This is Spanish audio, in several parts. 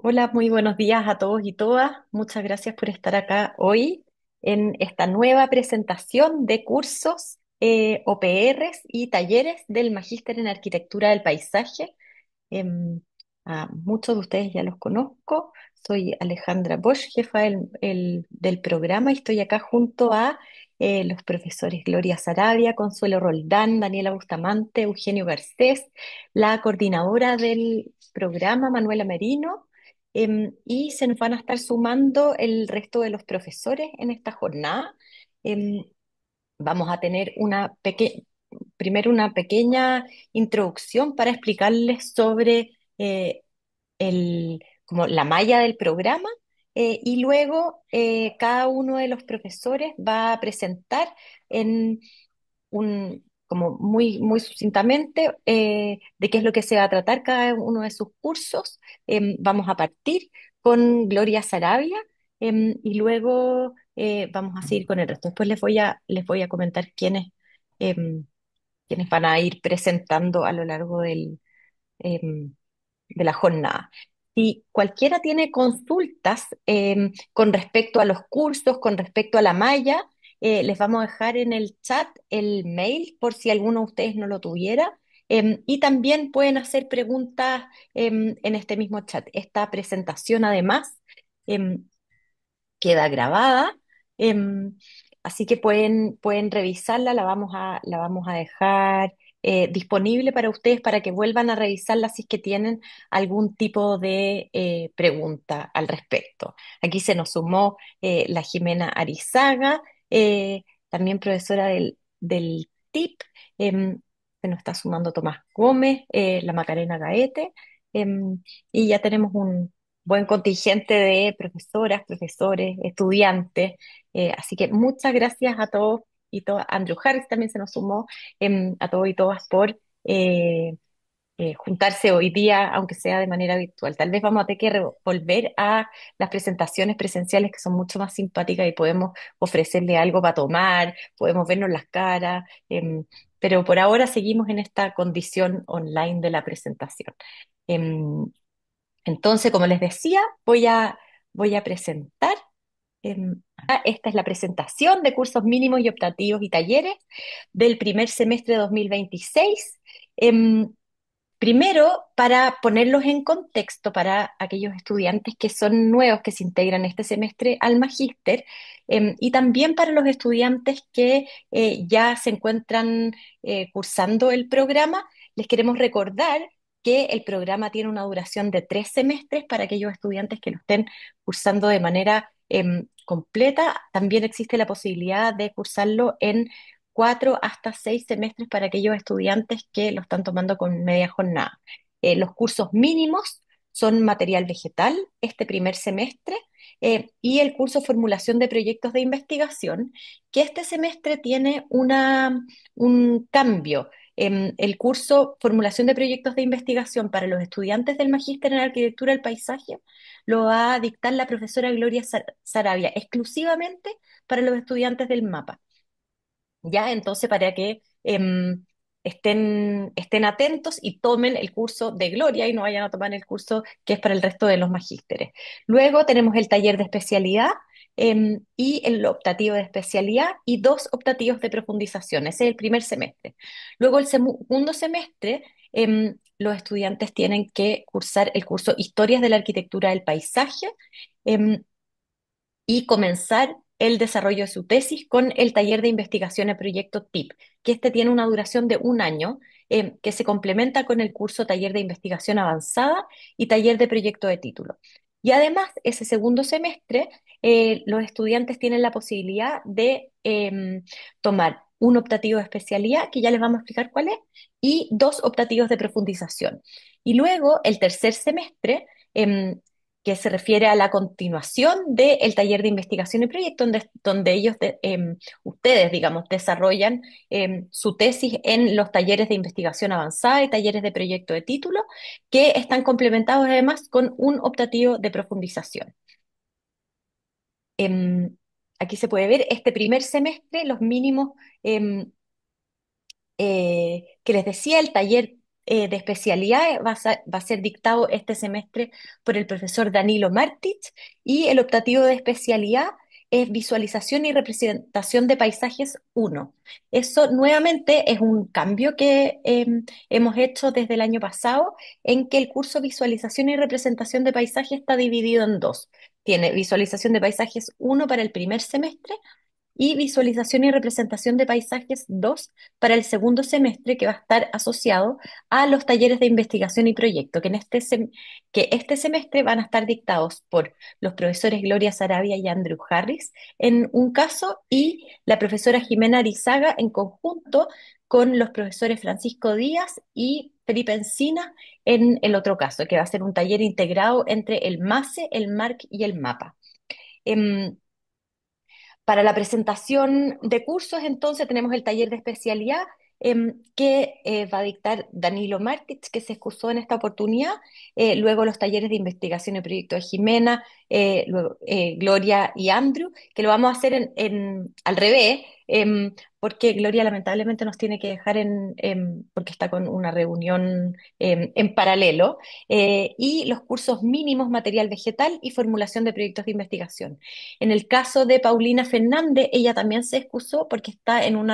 Hola, muy buenos días a todos y todas. Muchas gracias por estar acá hoy en esta nueva presentación de cursos, OPRs y talleres del Magíster en Arquitectura del Paisaje. Em, a muchos de ustedes ya los conozco. Soy Alejandra Bosch, jefa del programa, y estoy acá junto a los profesores Gloria Sarabia, Consuelo Roldán, Daniela Bustamante, Eugenio Garcés, la coordinadora del programa, Manuela Merino, y se nos van a estar sumando el resto de los profesores en esta jornada. Em, Vamos a tener primero una pequeña introducción para explicarles sobre como la malla del programa, y luego cada uno de los profesores va a presentar en como muy sucintamente, de qué es lo que se va a tratar cada uno de sus cursos. Vamos a partir con Gloria Sarabia, y luego vamos a seguir con el resto. Después les voy a comentar quiénes van a ir presentando a lo largo em, de la jornada. Si cualquiera tiene consultas con respecto a los cursos, con respecto a la malla, les vamos a dejar en el chat el mail por si alguno de ustedes no lo tuviera. Y también pueden hacer preguntas en este mismo chat. Esta presentación además em, queda grabada, em, así que pueden revisarla, la vamos a dejar disponible para ustedes para que vuelvan a revisarla si es que tienen algún tipo de pregunta al respecto. Aquí se nos sumó la Jimena Arizaga, también profesora del TIP. Se nos está sumando Tomás Gómez, la Macarena Gaete, y ya tenemos un buen contingente de profesoras, profesores, estudiantes. Así que muchas gracias a todos y todas. Andrew Harris también se nos sumó, a todos y todas por juntarse hoy día, aunque sea de manera virtual. Tal vez vamos a tener que volver a las presentaciones presenciales, que son mucho más simpáticas, y podemos ofrecerle algo para tomar, podemos vernos las caras, pero por ahora seguimos en esta condición online de la presentación. Em, entonces, como les decía, voy a presentar. Esta es la presentación de cursos mínimos y optativos y talleres del primer semestre de 2026. Em, Primero, para ponerlos en contexto para aquellos estudiantes que son nuevos, que se integran este semestre al magíster, y también para los estudiantes que ya se encuentran cursando el programa, les queremos recordar que el programa tiene una duración de 3 semestres para aquellos estudiantes que lo estén cursando de manera completa. También existe la posibilidad de cursarlo en 4 hasta 6 semestres para aquellos estudiantes que lo están tomando con media jornada. Los cursos mínimos son material vegetal este primer semestre, y el curso formulación de proyectos de investigación, que este semestre tiene un cambio. El curso formulación de proyectos de investigación para los estudiantes del Magíster en Arquitectura del Paisaje lo va a dictar la profesora Gloria Sarabia, exclusivamente para los estudiantes del MAPA. ¿Ya? Entonces, para que estén atentos y tomen el curso de Gloria y no vayan a tomar el curso que es para el resto de los magísteres. Luego tenemos el taller de especialidad, y el optativo de especialidad y 2 optativos de profundización. Ese es el primer semestre. Luego, el segundo semestre, los estudiantes tienen que cursar el curso Historias de la Arquitectura del Paisaje, em, y comenzar el desarrollo de su tesis con el taller de investigación y proyecto TIP, que este tiene una duración de un año, que se complementa con el curso taller de investigación avanzada y taller de proyecto de título. Y además, ese segundo semestre, los estudiantes tienen la posibilidad de tomar un optativo de especialidad, que ya les vamos a explicar cuál es, y 2 optativos de profundización. Y luego, el tercer semestre, em, que se refiere a la continuación del taller de investigación y proyecto, donde ustedes, digamos, desarrollan su tesis en los talleres de investigación avanzada y talleres de proyecto de título, que están complementados además con un optativo de profundización. Em, Aquí se puede ver este primer semestre, los mínimos, que les decía, el taller. de especialidad va a ser dictado este semestre por el profesor Danilo Martic y el optativo de especialidad es visualización y representación de paisajes uno. Eso nuevamente es un cambio que hemos hecho desde el año pasado, en que el curso visualización y representación de paisajes está dividido en dos. Tiene visualización de paisajes uno para el primer semestre y visualización y representación de paisajes 2 para el segundo semestre, que va a estar asociado a los talleres de investigación y proyecto, que este semestre van a estar dictados por los profesores Gloria Sarabia y Andrew Harris en un caso, y la profesora Jimena Arizaga en conjunto con los profesores Francisco Díaz y Felipe Encina en el otro caso, que va a ser un taller integrado entre el MASE, el MARC y el MAPA. Em, para la presentación de cursos, entonces, tenemos el taller de especialidad que va a dictar Danilo Martich, que se excusó en esta oportunidad. Luego los talleres de investigación y proyecto de Jimena, luego Gloria y Andrew, que lo vamos a hacer al revés, porque Gloria lamentablemente nos tiene que dejar porque está con una reunión en paralelo, y los cursos mínimos, material vegetal y formulación de proyectos de investigación. En el caso de Paulina Fernández, ella también se excusó porque está en un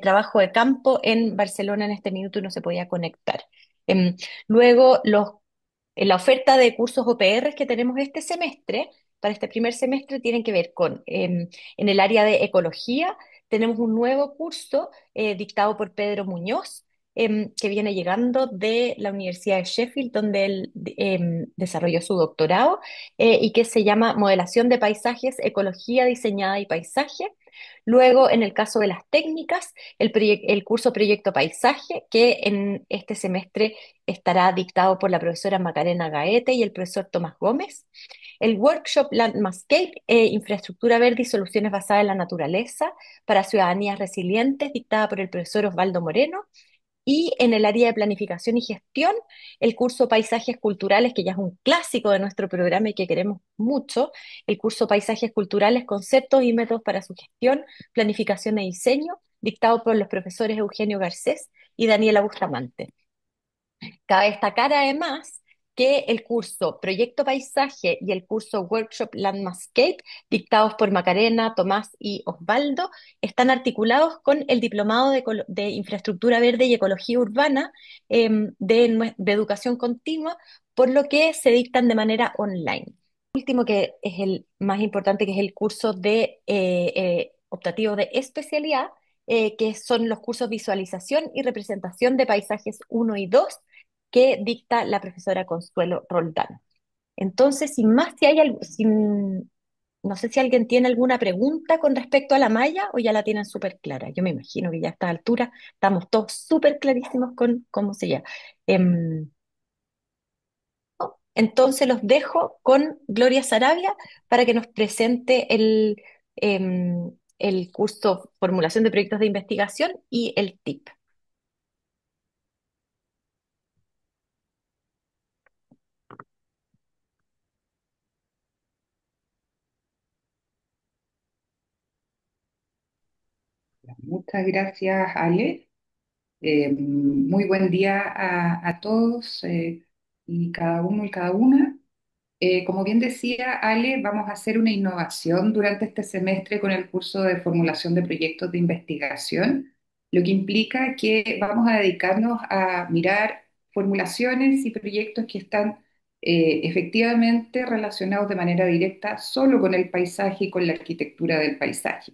trabajo de campo en Barcelona en este minuto y no se podía conectar. Em, Luego, la oferta de cursos OPR que tenemos este semestre, para este primer semestre, tienen que ver con, en el área de ecología, tenemos un nuevo curso dictado por Pedro Muñoz, que viene llegando de la Universidad de Sheffield, donde él desarrolló su doctorado, y que se llama Modelación de Paisajes, Ecología Diseñada y Paisaje. Luego, en el caso de las técnicas, el curso Proyecto Paisaje, que en este semestre estará dictado por la profesora Macarena Gaete y el profesor Tomás Gómez. El workshop Landscape, Infraestructura Verde y Soluciones Basadas en la Naturaleza para Ciudadanías Resilientes, dictada por el profesor Osvaldo Moreno. Y en el área de planificación y gestión, el curso Paisajes Culturales, que ya es un clásico de nuestro programa y que queremos mucho, el curso Paisajes Culturales, Conceptos y Métodos para su Gestión, Planificación y Diseño, dictado por los profesores Eugenio Garcés y Daniela Bustamante. Cabe destacar además que el curso Proyecto Paisaje y el curso Workshop Landscape, dictados por Macarena, Tomás y Osvaldo, están articulados con el Diplomado de Infraestructura Verde y Ecología Urbana de Educación Continua, por lo que se dictan de manera online. Último, que es el más importante, que es el curso de optativo de especialidad, que son los cursos Visualización y Representación de Paisajes uno y 2, que dicta la profesora Consuelo Roldán. Entonces, sin más, si hay algo, no sé si alguien tiene alguna pregunta con respecto a la malla o ya la tienen súper clara. Yo me imagino que ya a esta altura estamos todos súper clarísimos con cómo se llama. Em, entonces los dejo con Gloria Sarabia para que nos presente el curso Formulación de Proyectos de Investigación y el TIP. Muchas gracias, Ale. Muy buen día a todos y cada uno y cada una. Como bien decía Ale, vamos a hacer una innovación durante este semestre con el curso de formulación de proyectos de investigación, lo que implica que vamos a dedicarnos a mirar formulaciones y proyectos que están efectivamente relacionados de manera directa solo con el paisaje y con la arquitectura del paisaje.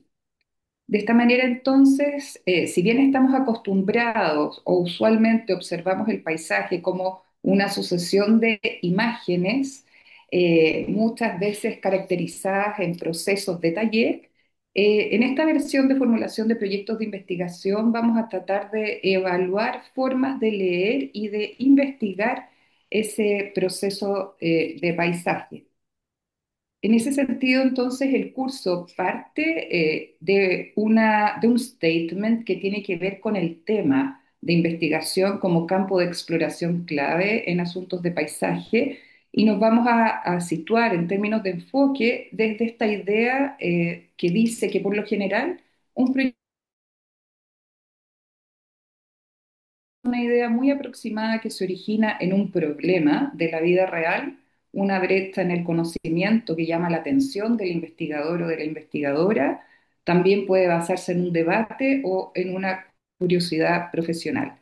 De esta manera, entonces, si bien estamos acostumbrados o usualmente observamos el paisaje como una sucesión de imágenes, muchas veces caracterizadas en procesos de taller, en esta versión de formulación de proyectos de investigación vamos a tratar de evaluar formas de leer y de investigar ese proceso, de paisaje. En ese sentido, entonces, el curso parte de un statement que tiene que ver con el tema de investigación como campo de exploración clave en asuntos de paisaje y nos vamos a situar en términos de enfoque desde esta idea que dice que, por lo general, un proyecto un proyecto una idea muy aproximada que se origina en un problema de la vida real, una brecha en el conocimiento que llama la atención del investigador o de la investigadora. También puede basarse en un debate o en una curiosidad profesional.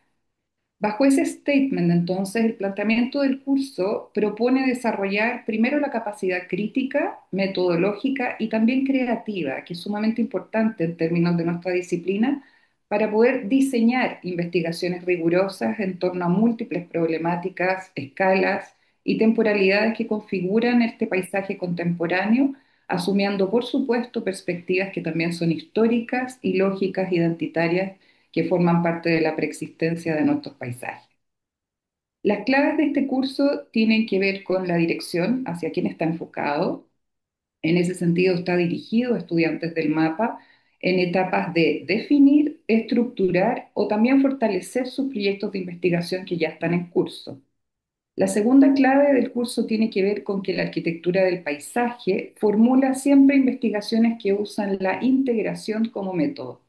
Bajo ese statement, entonces, el planteamiento del curso propone desarrollar primero la capacidad crítica, metodológica y también creativa, que es sumamente importante en términos de nuestra disciplina, para poder diseñar investigaciones rigurosas en torno a múltiples problemáticas, escalas y temporalidades que configuran este paisaje contemporáneo, asumiendo, por supuesto, perspectivas que también son históricas y lógicas identitarias que forman parte de la preexistencia de nuestros paisajes. Las claves de este curso tienen que ver con la dirección hacia quién está enfocado. En ese sentido, está dirigido a estudiantes del mapa en etapas de definir, estructurar o también fortalecer sus proyectos de investigación que ya están en curso. La segunda clave del curso tiene que ver con que la arquitectura del paisaje formula siempre investigaciones que usan la integración como método.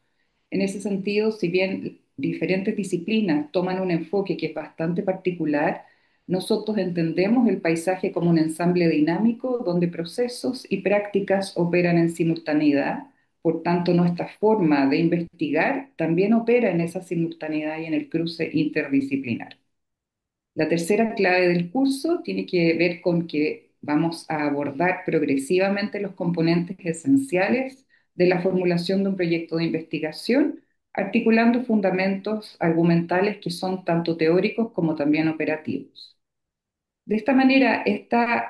En ese sentido, si bien diferentes disciplinas toman un enfoque que es bastante particular, nosotros entendemos el paisaje como un ensamble dinámico donde procesos y prácticas operan en simultaneidad. Por tanto, nuestra forma de investigar también opera en esa simultaneidad y en el cruce interdisciplinar. La tercera clave del curso tiene que ver con que vamos a abordar progresivamente los componentes esenciales de la formulación de un proyecto de investigación, articulando fundamentos argumentales que son tanto teóricos como también operativos. De esta manera, esta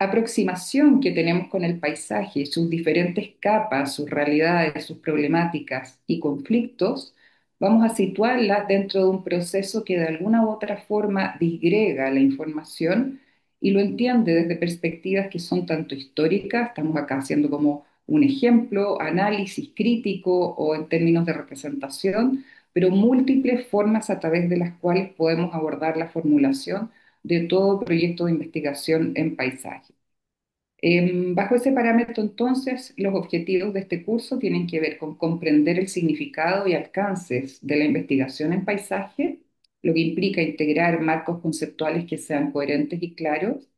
aproximación que tenemos con el paisaje, sus diferentes capas, sus realidades, sus problemáticas y conflictos, vamos a situarlas dentro de un proceso que de alguna u otra forma disgrega la información y lo entiende desde perspectivas que son tanto históricas, estamos acá haciendo como un ejemplo, análisis crítico o en términos de representación, pero múltiples formas a través de las cuales podemos abordar la formulación de todo proyecto de investigación en paisaje. Bajo ese parámetro, entonces, los objetivos de este curso tienen que ver con comprender el significado y alcances de la investigación en paisaje, lo que implica integrar marcos conceptuales que sean coherentes y claros.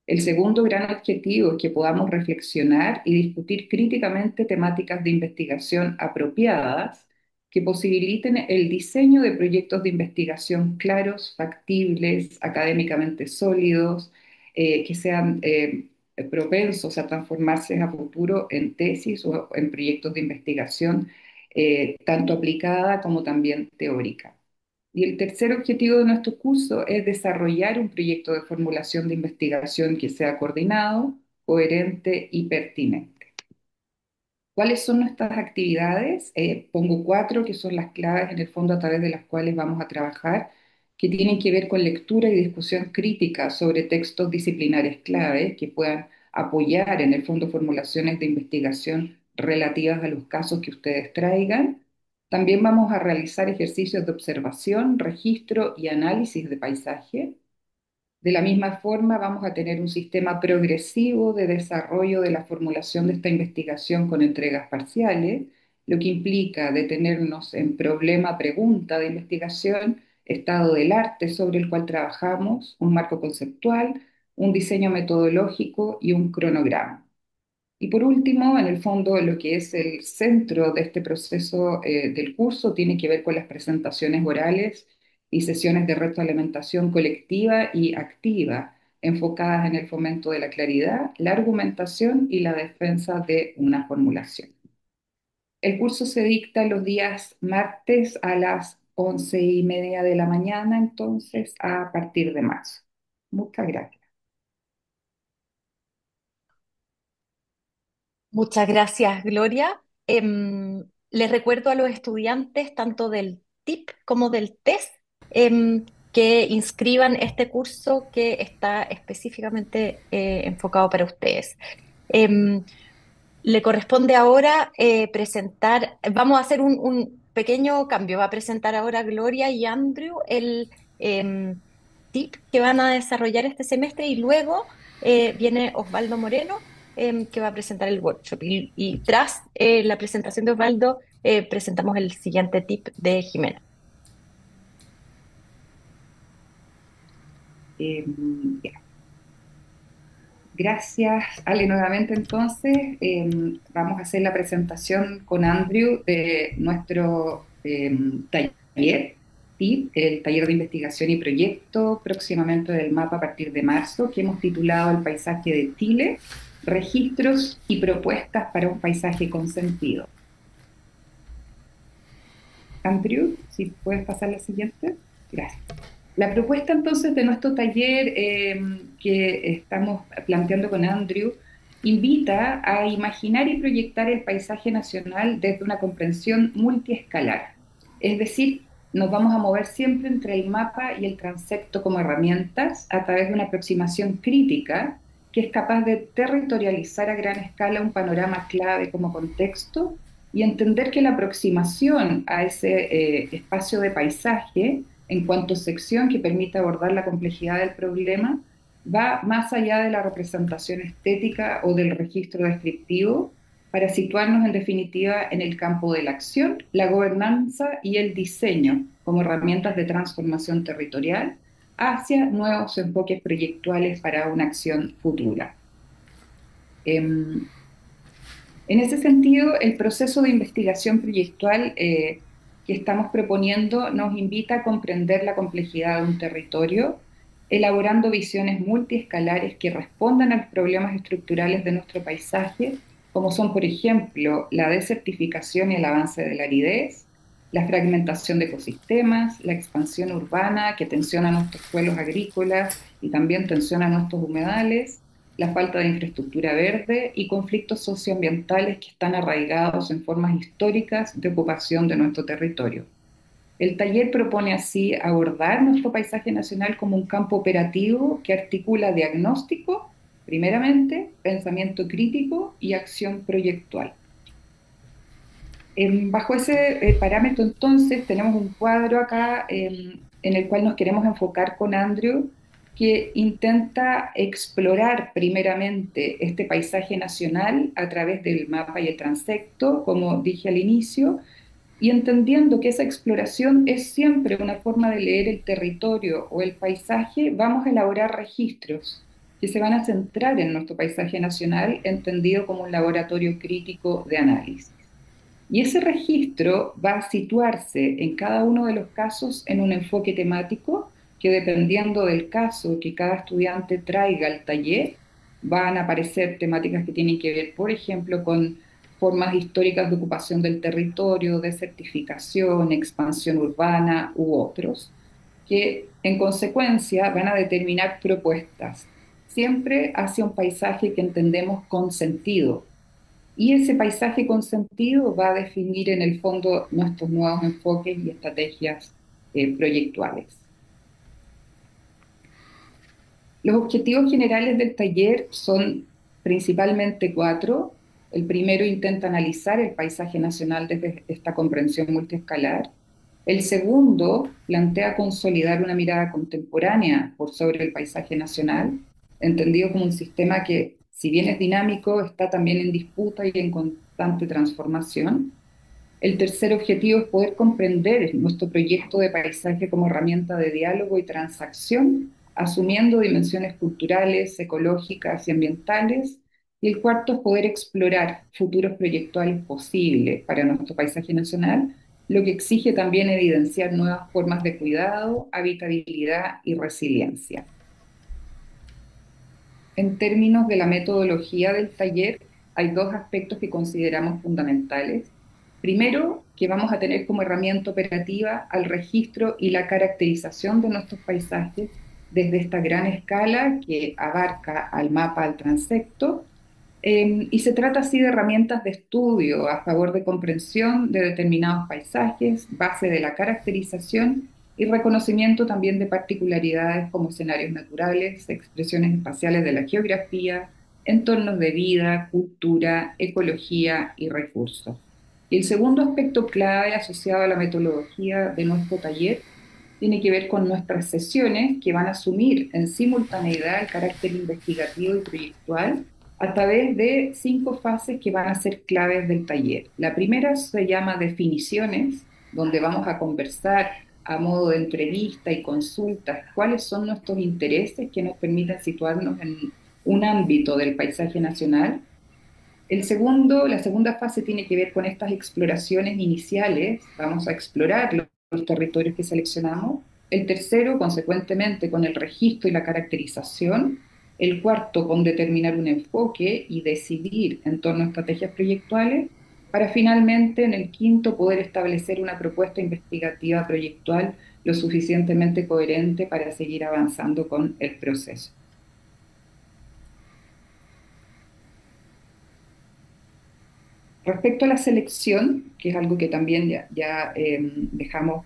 El segundo gran objetivo es que podamos reflexionar y discutir críticamente temáticas de investigación apropiadas que posibiliten el diseño de proyectos de investigación claros, factibles, académicamente sólidos, que sean propensos a transformarse a futuro en tesis o en proyectos de investigación, tanto aplicada como también teórica. Y el tercer objetivo de nuestro curso es desarrollar un proyecto de formulación de investigación que sea coordinado, coherente y pertinente. ¿Cuáles son nuestras actividades? Pongo cuatro que son las claves en el fondo a través de las cuales vamos a trabajar, que tienen que ver con lectura y discusión crítica sobre textos disciplinares claves que puedan apoyar en el fondo formulaciones de investigación relativas a los casos que ustedes traigan. También vamos a realizar ejercicios de observación, registro y análisis de paisaje. De la misma forma, vamos a tener un sistema progresivo de desarrollo de la formulación de esta investigación con entregas parciales, lo que implica detenernos en problema-pregunta de investigación, estado del arte sobre el cual trabajamos, un marco conceptual, un diseño metodológico y un cronograma. Y por último, en el fondo, lo que es el centro de este proceso del curso tiene que ver con las presentaciones orales y sesiones de retroalimentación colectiva y activa, enfocadas en el fomento de la claridad, la argumentación y la defensa de una formulación. El curso se dicta los días martes a las 11:30 de la mañana, entonces, a partir de marzo. Muchas gracias. Muchas gracias, Gloria. Les recuerdo a los estudiantes, tanto del TIP como del TES, que inscriban este curso que está específicamente enfocado para ustedes. Em, Le corresponde ahora presentar, vamos a hacer un pequeño cambio, va a presentar ahora Gloria y Andrew el tip que van a desarrollar este semestre y luego viene Osvaldo Moreno que va a presentar el workshop y tras la presentación de Osvaldo presentamos el siguiente tip de Jimena. Ya. Gracias, Ale, nuevamente entonces. Vamos a hacer la presentación con Andrew de nuestro taller, ¿sí? El taller de investigación y proyecto próximamente del mapa a partir de marzo, que hemos titulado El paisaje de Chile, registros y propuestas para un paisaje con sentido. Andrew, si puedes pasar la siguiente. Gracias. La propuesta entonces de nuestro taller que estamos planteando con Andrew invita a imaginar y proyectar el paisaje nacional desde una comprensión multiescalar. Es decir, nos vamos a mover siempre entre el mapa y el transecto como herramientas a través de una aproximación crítica que es capaz de territorializar a gran escala un panorama clave como contexto y entender que la aproximación a ese espacio de paisaje en cuanto a sección que permite abordar la complejidad del problema, va más allá de la representación estética o del registro descriptivo para situarnos en definitiva en el campo de la acción, la gobernanza y el diseño como herramientas de transformación territorial hacia nuevos enfoques proyectuales para una acción futura. En ese sentido, el proceso de investigación proyectual que estamos proponiendo nos invita a comprender la complejidad de un territorio, elaborando visiones multiescalares que respondan a los problemas estructurales de nuestro paisaje, como son, por ejemplo, la desertificación y el avance de la aridez, la fragmentación de ecosistemas, la expansión urbana que tensiona nuestros suelos agrícolas y también tensiona nuestros humedales, la falta de infraestructura verde y conflictos socioambientales que están arraigados en formas históricas de ocupación de nuestro territorio. El taller propone así abordar nuestro paisaje nacional como un campo operativo que articula diagnóstico, primeramente, pensamiento crítico y acción proyectual. Bajo ese parámetro, entonces, tenemos un cuadro acá en el cual nos queremos enfocar con Andrew, que intenta explorar primeramente este paisaje nacional a través del mapa y el transecto, como dije al inicio, y entendiendo que esa exploración es siempre una forma de leer el territorio o el paisaje, vamos a elaborar registros que se van a centrar en nuestro paisaje nacional, entendido como un laboratorio crítico de análisis. Y ese registro va a situarse en cada uno de los casos en un enfoque temático que dependiendo del caso que cada estudiante traiga al taller, van a aparecer temáticas que tienen que ver, por ejemplo, con formas históricas de ocupación del territorio, desertificación, expansión urbana u otros, que en consecuencia van a determinar propuestas, siempre hacia un paisaje que entendemos con sentido, y ese paisaje con sentido va a definir en el fondo nuestros nuevos enfoques y estrategias proyectuales. Los objetivos generales del taller son principalmente cuatro. El primero intenta analizar el paisaje nacional desde esta comprensión multiescalar. El segundo plantea consolidar una mirada contemporánea por sobre el paisaje nacional, entendido como un sistema que, si bien es dinámico, está también en disputa y en constante transformación. El tercer objetivo es poder comprender nuestro proyecto de paisaje como herramienta de diálogo y transacción, asumiendo dimensiones culturales, ecológicas y ambientales. Y el cuarto es poder explorar futuros proyectuales posibles para nuestro paisaje nacional, lo que exige también evidenciar nuevas formas de cuidado, habitabilidad y resiliencia. En términos de la metodología del taller, hay dos aspectos que consideramos fundamentales. Primero, que vamos a tener como herramienta operativa al registro y la caracterización de nuestros paisajes desde esta gran escala que abarca al mapa, al transecto, y se trata así de herramientas de estudio a favor de comprensión de determinados paisajes, base de la caracterización y reconocimiento también de particularidades como escenarios naturales, expresiones espaciales de la geografía, entornos de vida, cultura, ecología y recursos. Y el segundo aspecto clave asociado a la metodología de nuestro taller tiene que ver con nuestras sesiones que van a asumir en simultaneidad el carácter investigativo y proyectual a través de 5 fases que van a ser claves del taller. La primera se llama definiciones, donde vamos a conversar a modo de entrevista y consultas cuáles son nuestros intereses que nos permitan situarnos en un ámbito del paisaje nacional. La segunda fase tiene que ver con estas exploraciones iniciales. Vamos a explorar los territorios que seleccionamos. El tercero, consecuentemente, con el registro y la caracterización. El cuarto, con determinar un enfoque y decidir en torno a estrategias proyectuales. Para finalmente, en el quinto, poder establecer una propuesta investigativa proyectual lo suficientemente coherente para seguir avanzando con el proceso. Respecto a la selección, que es algo que también ya dejamos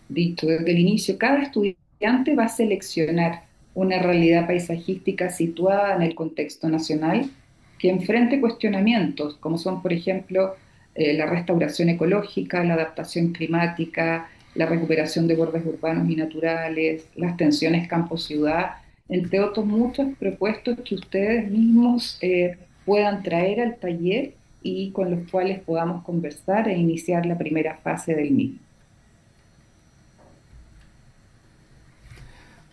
dicho desde el inicio, cada estudiante va a seleccionar una realidad paisajística situada en el contexto nacional que enfrente cuestionamientos, como son, por ejemplo, la restauración ecológica, la adaptación climática, la recuperación de bordes urbanos y naturales, las tensiones campo-ciudad, entre otros muchos propuestos que ustedes mismos puedan traer al taller y con los cuales podamos conversar e iniciar la primera fase del mismo.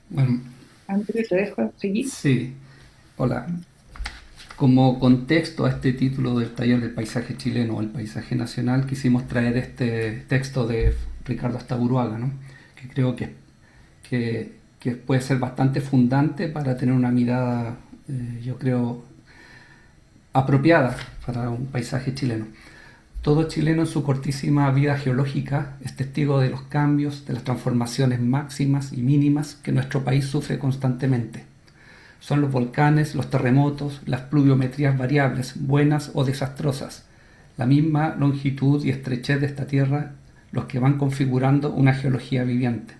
Bueno, Andrew, te dejo seguir. sí, hola. Como contexto a este título del taller del paisaje chileno o el paisaje nacional, quisimos traer este texto de Ricardo Astaburuaga, ¿no? Que creo que puede ser bastante fundante para tener una mirada, yo creo, apropiada para un paisaje chileno. Todo chileno en su cortísima vida geológica es testigo de los cambios, de las transformaciones máximas y mínimas que nuestro país sufre constantemente. Son los volcanes, los terremotos, las pluviometrías variables, buenas o desastrosas, la misma longitud y estrechez de esta tierra los que van configurando una geología viviente.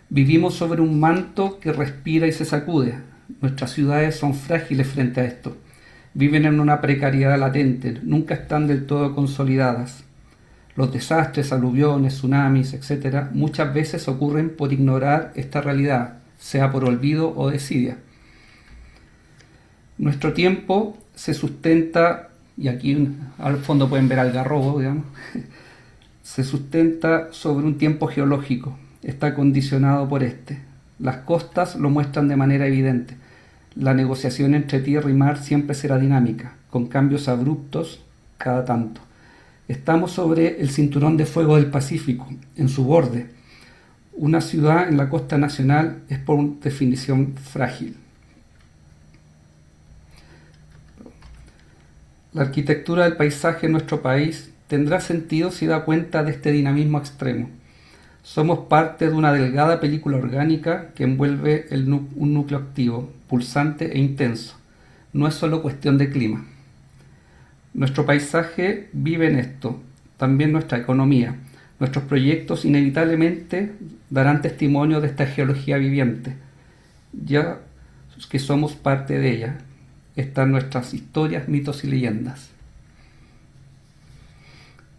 Vivimos sobre un manto que respira y se sacude. Nuestras ciudades son frágiles frente a esto. Viven en una precariedad latente, nunca están del todo consolidadas. Los desastres, aluviones, tsunamis, etc., muchas veces ocurren por ignorar esta realidad, sea por olvido o desidia. Nuestro tiempo se sustenta, y aquí al fondo pueden ver Algarrobo, digamos, se sustenta sobre un tiempo geológico, está condicionado por este. Las costas lo muestran de manera evidente. La negociación entre tierra y mar siempre será dinámica, con cambios abruptos cada tanto. Estamos sobre el cinturón de fuego del Pacífico, en su borde. Una ciudad en la costa nacional es por definición frágil. La arquitectura del paisaje en nuestro país tendrá sentido si da cuenta de este dinamismo extremo. Somos parte de una delgada película orgánica que envuelve un núcleo activo, pulsante e intenso. No es solo cuestión de clima. Nuestro paisaje vive en esto, también nuestra economía. Nuestros proyectos inevitablemente darán testimonio de esta geología viviente, ya que somos parte de ella. Están nuestras historias, mitos y leyendas.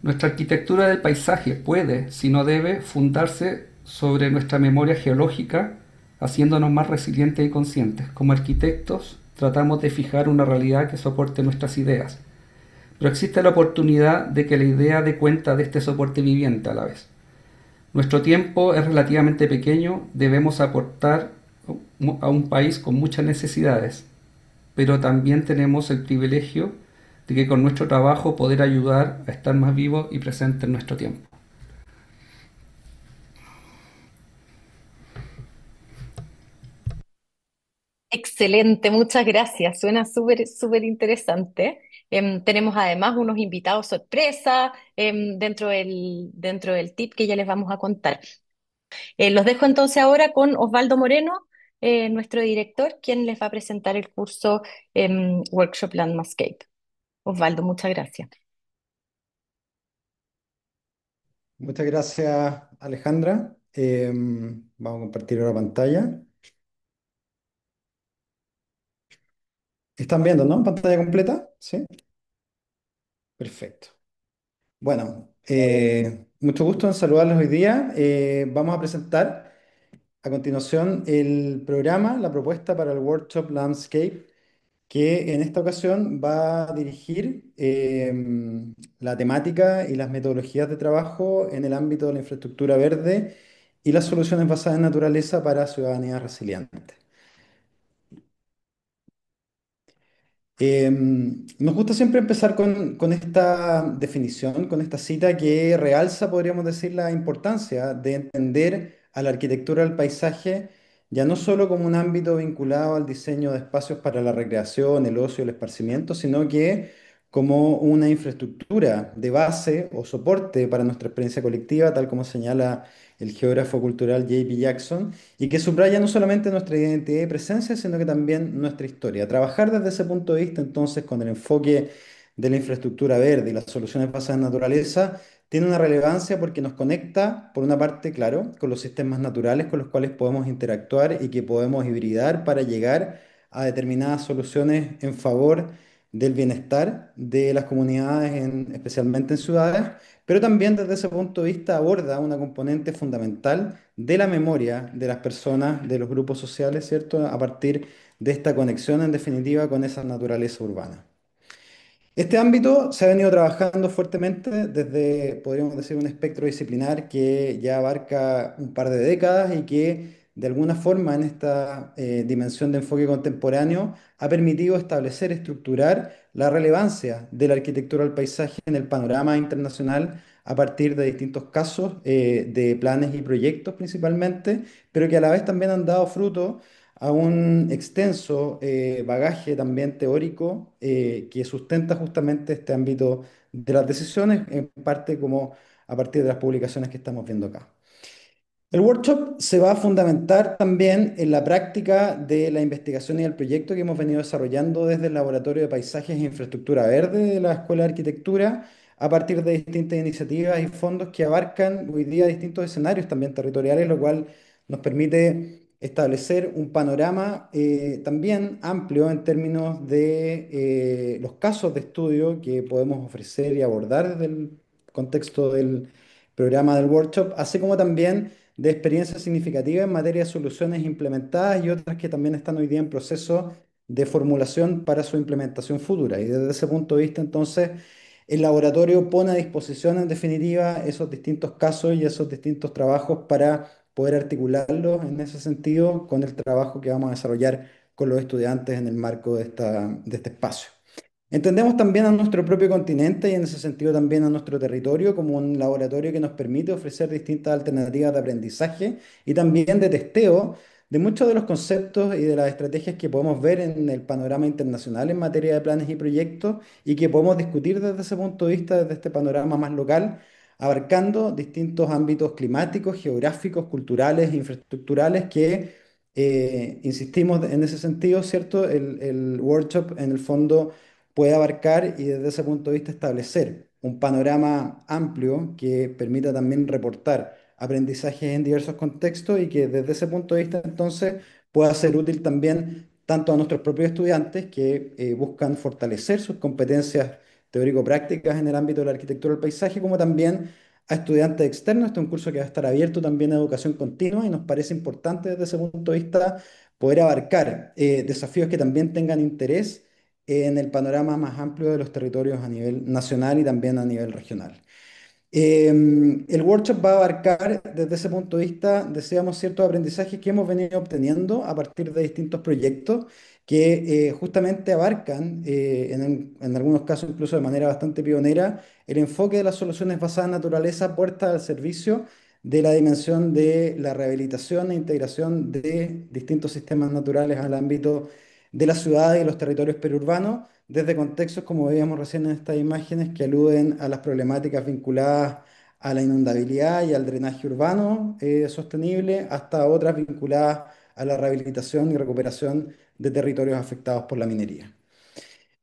Nuestra arquitectura del paisaje puede, si no debe, fundarse sobre nuestra memoria geológica, haciéndonos más resilientes y conscientes. Como arquitectos, tratamos de fijar una realidad que soporte nuestras ideas, pero existe la oportunidad de que la idea dé cuenta de este soporte viviente a la vez. Nuestro tiempo es relativamente pequeño, debemos aportar a un país con muchas necesidades, pero también tenemos el privilegio de que con nuestro trabajo poder ayudar a estar más vivos y presentes en nuestro tiempo. Excelente, muchas gracias. Suena súper, súper interesante. Tenemos además unos invitados sorpresa dentro del tip que ya les vamos a contar. Los dejo entonces ahora con Osvaldo Moreno, nuestro director, quien les va a presentar el curso Workshop Landscape. Osvaldo, muchas gracias. Muchas gracias, Alejandra. Vamos a compartir la pantalla. ¿Están viendo, no? ¿Pantalla completa? Sí. Perfecto. Bueno, mucho gusto en saludarlos hoy día. Vamos a presentar a continuación el programa, la propuesta para el Workshop Landscape que en esta ocasión va a dirigir la temática y las metodologías de trabajo en el ámbito de la infraestructura verde y las soluciones basadas en naturaleza para ciudadanía resiliente. Nos gusta siempre empezar con esta definición, con esta cita que realza, podríamos decir, la importancia de entender a la arquitectura del paisaje ya no solo como un ámbito vinculado al diseño de espacios para la recreación, el ocio, el esparcimiento, sino que como una infraestructura de base o soporte para nuestra experiencia colectiva, tal como señala el geógrafo cultural J.P. Jackson y que subraya no solamente nuestra identidad y presencia, sino que también nuestra historia. Trabajar desde ese punto de vista, entonces, con el enfoque de la infraestructura verde y las soluciones basadas en naturaleza, tiene una relevancia porque nos conecta, por una parte, claro, con los sistemas naturales con los cuales podemos interactuar y que podemos hibridar para llegar a determinadas soluciones en favor del bienestar de las comunidades, especialmente en ciudades, pero también desde ese punto de vista aborda una componente fundamental de la memoria de las personas, de los grupos sociales, ¿cierto? A partir de esta conexión, en definitiva, con esa naturaleza urbana. Este ámbito se ha venido trabajando fuertemente desde, podríamos decir, un espectro disciplinar que ya abarca un par de décadas y que de alguna forma en esta dimensión de enfoque contemporáneo ha permitido establecer, estructurar la relevancia de la arquitectura del paisaje en el panorama internacional a partir de distintos casos de planes y proyectos principalmente, pero que a la vez también han dado fruto a un extenso bagaje también teórico que sustenta justamente este ámbito de las decisiones, en parte como a partir de las publicaciones que estamos viendo acá. El workshop se va a fundamentar también en la práctica de la investigación y el proyecto que hemos venido desarrollando desde el Laboratorio de Paisajes e Infraestructura Verde de la Escuela de Arquitectura, a partir de distintas iniciativas y fondos que abarcan hoy día distintos escenarios también territoriales, lo cual nos permite establecer un panorama también amplio en términos de los casos de estudio que podemos ofrecer y abordar desde el contexto del programa del workshop, así como también de experiencia significativa en materia de soluciones implementadas y otras que también están hoy día en proceso de formulación para su implementación futura. Y desde ese punto de vista, entonces, el laboratorio pone a disposición, en definitiva, esos distintos casos y esos distintos trabajos para poder articularlos en ese sentido con el trabajo que vamos a desarrollar con los estudiantes en el marco de este espacio. Entendemos también a nuestro propio continente y en ese sentido también a nuestro territorio como un laboratorio que nos permite ofrecer distintas alternativas de aprendizaje y también de testeo de muchos de los conceptos y de las estrategias que podemos ver en el panorama internacional en materia de planes y proyectos y que podemos discutir desde ese punto de vista, desde este panorama más local, abarcando distintos ámbitos climáticos, geográficos, culturales, infraestructurales que, insistimos en ese sentido, ¿cierto? El workshop en el fondo puede abarcar y desde ese punto de vista establecer un panorama amplio que permita también reportar aprendizajes en diversos contextos y que desde ese punto de vista entonces pueda ser útil también tanto a nuestros propios estudiantes que buscan fortalecer sus competencias teórico-prácticas en el ámbito de la arquitectura del paisaje, como también a estudiantes externos. Este es un curso que va a estar abierto también a educación continua y nos parece importante desde ese punto de vista poder abarcar desafíos que también tengan interés en el panorama más amplio de los territorios a nivel nacional y también a nivel regional. El workshop va a abarcar desde ese punto de vista, deseamos ciertos aprendizajes que hemos venido obteniendo a partir de distintos proyectos que justamente abarcan, en algunos casos incluso de manera bastante pionera, el enfoque de las soluciones basadas en naturaleza puestas al servicio de la dimensión de la rehabilitación e integración de distintos sistemas naturales al ámbito de la ciudad y los territorios periurbanos desde contextos, como veíamos recién en estas imágenes, que aluden a las problemáticas vinculadas a la inundabilidad y al drenaje urbano sostenible, hasta otras vinculadas a la rehabilitación y recuperación de territorios afectados por la minería.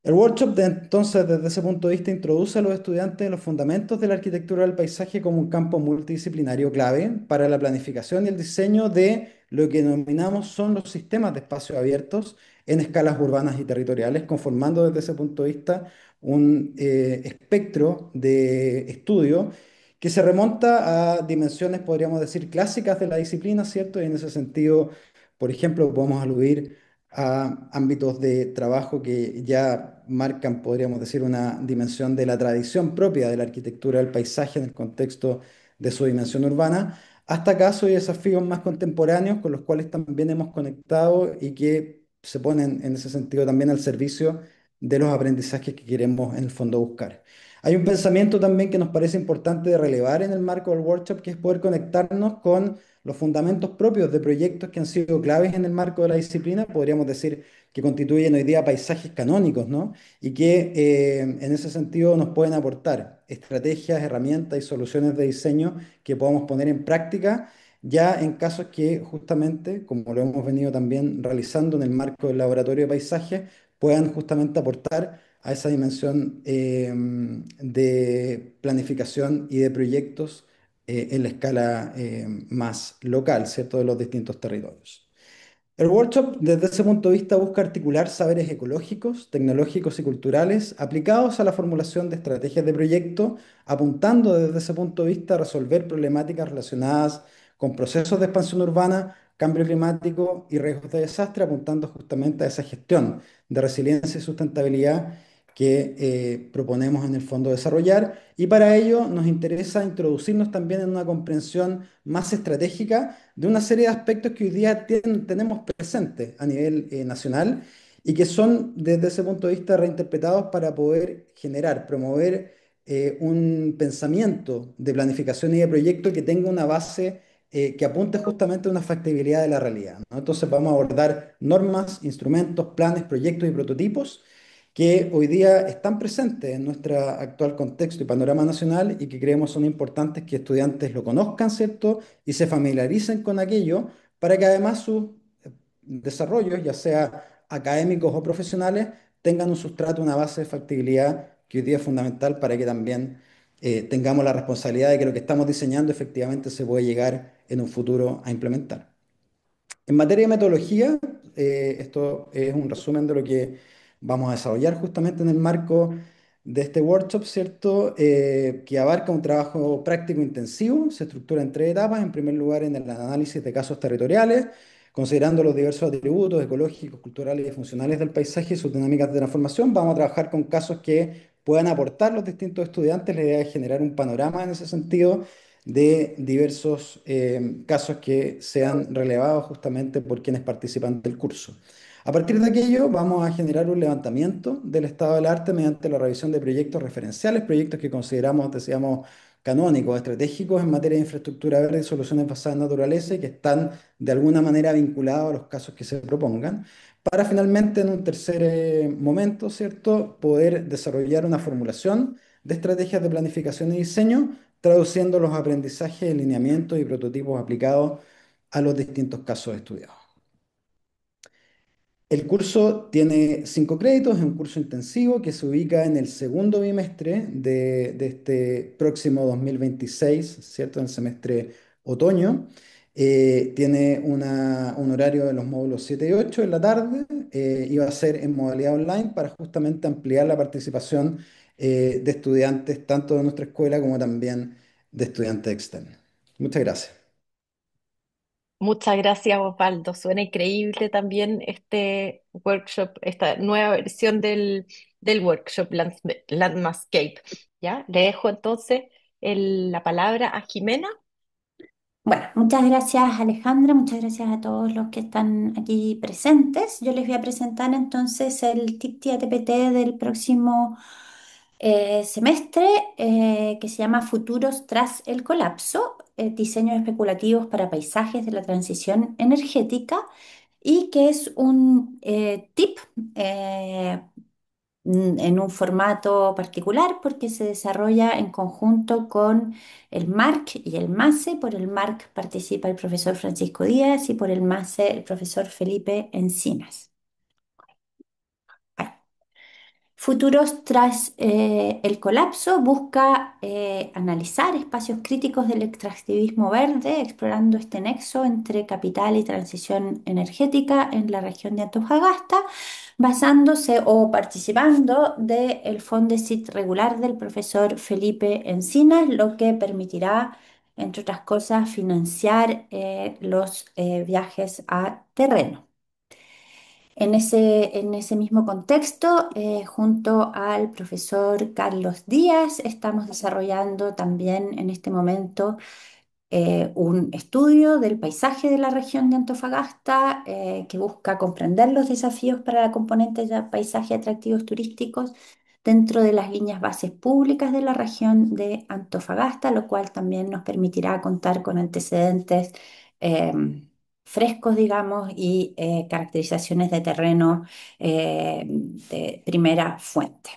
El workshop entonces desde ese punto de vista introduce a los estudiantes en los fundamentos de la arquitectura del paisaje como un campo multidisciplinario clave para la planificación y el diseño de lo que denominamos son los sistemas de espacios abiertos en escalas urbanas y territoriales, conformando desde ese punto de vista un espectro de estudio que se remonta a dimensiones, podríamos decir, clásicas de la disciplina, ¿cierto? Y en ese sentido, por ejemplo, podemos aludir a ámbitos de trabajo que ya marcan, podríamos decir, una dimensión de la tradición propia de la arquitectura del paisaje en el contexto de su dimensión urbana, hasta casos y desafíos más contemporáneos con los cuales también hemos conectado y que se ponen en ese sentido también al servicio de los aprendizajes que queremos en el fondo buscar. Hay un pensamiento también que nos parece importante de relevar en el marco del workshop, que es poder conectarnos con los fundamentos propios de proyectos que han sido claves en el marco de la disciplina, podríamos decir que constituyen hoy día paisajes canónicos, ¿no? Y que en ese sentido nos pueden aportar estrategias, herramientas y soluciones de diseño que podamos poner en práctica ya en casos que justamente, como lo hemos venido también realizando en el marco del laboratorio de paisaje, puedan justamente aportar a esa dimensión de planificación y de proyectos en la escala más local, ¿cierto?, de los distintos territorios. El workshop, desde ese punto de vista, busca articular saberes ecológicos, tecnológicos y culturales aplicados a la formulación de estrategias de proyecto, apuntando desde ese punto de vista a resolver problemáticas relacionadas con procesos de expansión urbana, cambio climático y riesgos de desastre, apuntando justamente a esa gestión de resiliencia y sustentabilidad que proponemos en el fondo desarrollar. Y para ello nos interesa introducirnos también en una comprensión más estratégica de una serie de aspectos que hoy día tenemos presentes a nivel nacional y que son desde ese punto de vista reinterpretados para poder generar, promover un pensamiento de planificación y de proyecto que tenga una base que apunte justamente a una factibilidad de la realidad, ¿no? Entonces vamos a abordar normas, instrumentos, planes, proyectos y prototipos que hoy día están presentes en nuestro actual contexto y panorama nacional y que creemos son importantes que estudiantes lo conozcan, ¿cierto? Y se familiaricen con aquello para que además sus desarrollos, ya sea académicos o profesionales, tengan un sustrato, una base de factibilidad que hoy día es fundamental para que también tengamos la responsabilidad de que lo que estamos diseñando efectivamente se puede llegar en un futuro a implementar. En materia de metodología, esto es un resumen de lo que vamos a desarrollar justamente en el marco de este workshop, ¿cierto? Que abarca un trabajo práctico intensivo, se estructura en tres etapas. En primer lugar, en el análisis de casos territoriales, considerando los diversos atributos ecológicos, culturales y funcionales del paisaje y sus dinámicas de transformación. Vamos a trabajar con casos que puedan aportar los distintos estudiantes. La idea es generar un panorama en ese sentido de diversos casos que sean relevados justamente por quienes participan del curso. A partir de aquello, vamos a generar un levantamiento del estado del arte mediante la revisión de proyectos referenciales, proyectos que consideramos, decíamos, canónicos, estratégicos en materia de infraestructura verde y soluciones basadas en naturaleza y que están de alguna manera vinculados a los casos que se propongan, para finalmente en un tercer momento, ¿cierto?, poder desarrollar una formulación de estrategias de planificación y diseño traduciendo los aprendizajes, lineamientos y prototipos aplicados a los distintos casos estudiados. El curso tiene 5 créditos, es un curso intensivo que se ubica en el segundo bimestre de este próximo 2026, ¿cierto? En el semestre otoño. Tiene un horario de los módulos 7 y 8 en la tarde y va a ser en modalidad online para justamente ampliar la participación de estudiantes tanto de nuestra escuela como también de estudiantes externos. Muchas gracias. Muchas gracias, Osvaldo. Suena increíble también este workshop, esta nueva versión del workshop Landscape. ¿Ya? Le dejo entonces la palabra a Jimena. Bueno, muchas gracias Alejandra, muchas gracias a todos los que están aquí presentes. Yo les voy a presentar entonces el TIC-TIA-TPT del próximo semestre que se llama Futuros tras el colapso, diseños especulativos para paisajes de la transición energética y que es un tip en un formato particular porque se desarrolla en conjunto con el MARC y el MACE. Por el MARC participa el profesor Francisco Díaz y por el MACE el profesor Felipe Encinas. Futuros tras el colapso busca analizar espacios críticos del extractivismo verde, explorando este nexo entre capital y transición energética en la región de Antofagasta, basándose o participando del Fondesit regular del profesor Felipe Encinas, lo que permitirá, entre otras cosas, financiar los viajes a terreno. En ese mismo contexto, junto al profesor Carlos Díaz, estamos desarrollando también en este momento un estudio del paisaje de la región de Antofagasta que busca comprender los desafíos para la componente de paisaje atractivos turísticos dentro de las líneas bases públicas de la región de Antofagasta, lo cual también nos permitirá contar con antecedentes frescos, digamos, y caracterizaciones de terreno de primera fuente.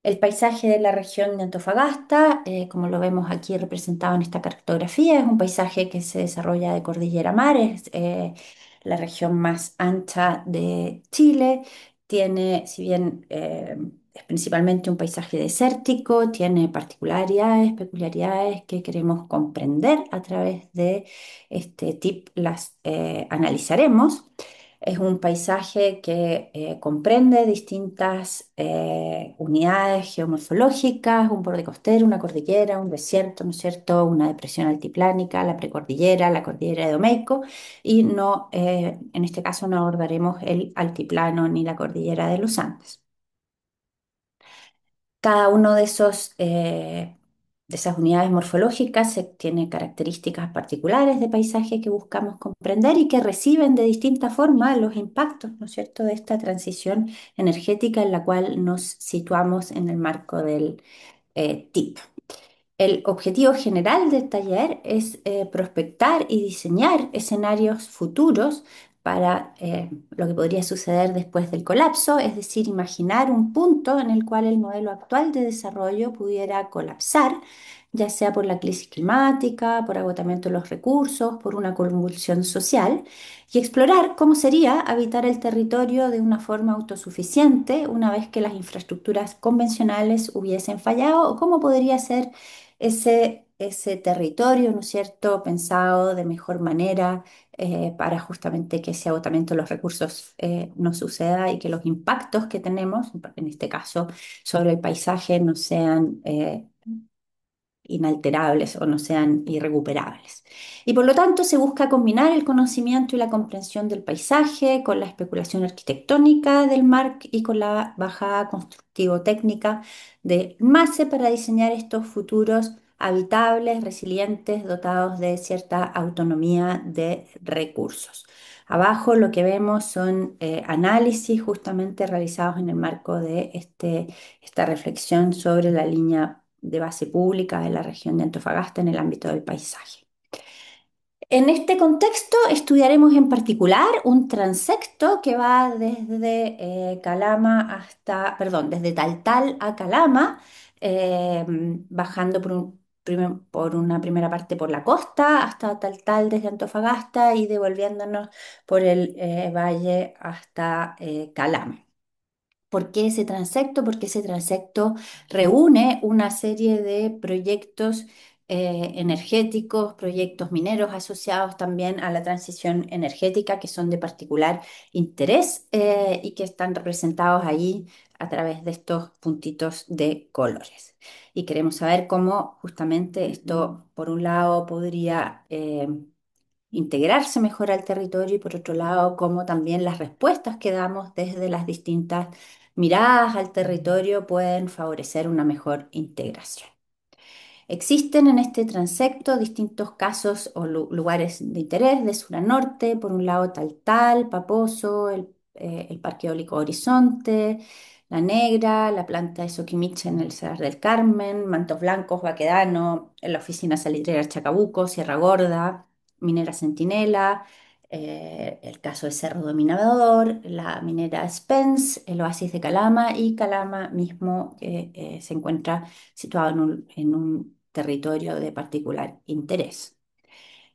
El paisaje de la región de Antofagasta, como lo vemos aquí representado en esta cartografía, es un paisaje que se desarrolla de cordillera a mar, es la región más ancha de Chile. Tiene, si bien es principalmente un paisaje desértico, tiene particularidades, peculiaridades que queremos comprender a través de este tip, las analizaremos. Es un paisaje que comprende distintas unidades geomorfológicas, un borde costero, una cordillera, un desierto, ¿no es cierto? Una depresión altiplánica, la precordillera, la cordillera de Domeyko, y no, en este caso no abordaremos el altiplano ni la cordillera de los Andes. Cada uno de de esas unidades morfológicas tiene características particulares de paisaje que buscamos comprender y que reciben de distinta forma los impactos, ¿no es cierto?, de esta transición energética en la cual nos situamos en el marco del TIP. El objetivo general del taller es prospectar y diseñar escenarios futuros para lo que podría suceder después del colapso, es decir, imaginar un punto en el cual el modelo actual de desarrollo pudiera colapsar, ya sea por la crisis climática, por agotamiento de los recursos, por una convulsión social, y explorar cómo sería habitar el territorio de una forma autosuficiente una vez que las infraestructuras convencionales hubiesen fallado, o cómo podría ser ese territorio, ¿no es cierto?, pensado de mejor manera para justamente que ese agotamiento de los recursos no suceda y que los impactos que tenemos, en este caso sobre el paisaje, no sean inalterables o no sean irrecuperables. Y por lo tanto se busca combinar el conocimiento y la comprensión del paisaje con la especulación arquitectónica del MARC y con la bajada constructivo-técnica de MASE para diseñar estos futuros habitables, resilientes, dotados de cierta autonomía de recursos. Abajo lo que vemos son análisis justamente realizados en el marco de esta reflexión sobre la línea de base pública de la región de Antofagasta en el ámbito del paisaje. En este contexto estudiaremos en particular un transecto que va desde Calama hasta, perdón, desde Taltal a Calama, bajando por una primera parte por la costa hasta Taltal desde Antofagasta y devolviéndonos por el valle hasta Calama. ¿Por qué ese transecto? Porque ese transecto reúne una serie de proyectos energéticos, proyectos mineros asociados también a la transición energética que son de particular interés y que están representados ahí a través de estos puntitos de colores. Y queremos saber cómo justamente esto, por un lado, podría integrarse mejor al territorio y por otro lado, cómo también las respuestas que damos desde las distintas miradas al territorio pueden favorecer una mejor integración. Existen en este transecto distintos casos o lugares de interés de sur a norte, por un lado Taltal, Paposo, el Parque Eólico Horizonte, La Negra, la planta de Soquimich en el Cerrar del Carmen, Mantos Blancos, Baquedano, en la oficina salitrera Chacabuco, Sierra Gorda, Minera Centinela, el caso de Cerro Dominador, la minera Spence, el oasis de Calama y Calama mismo que se encuentra situado en un territorio de particular interés.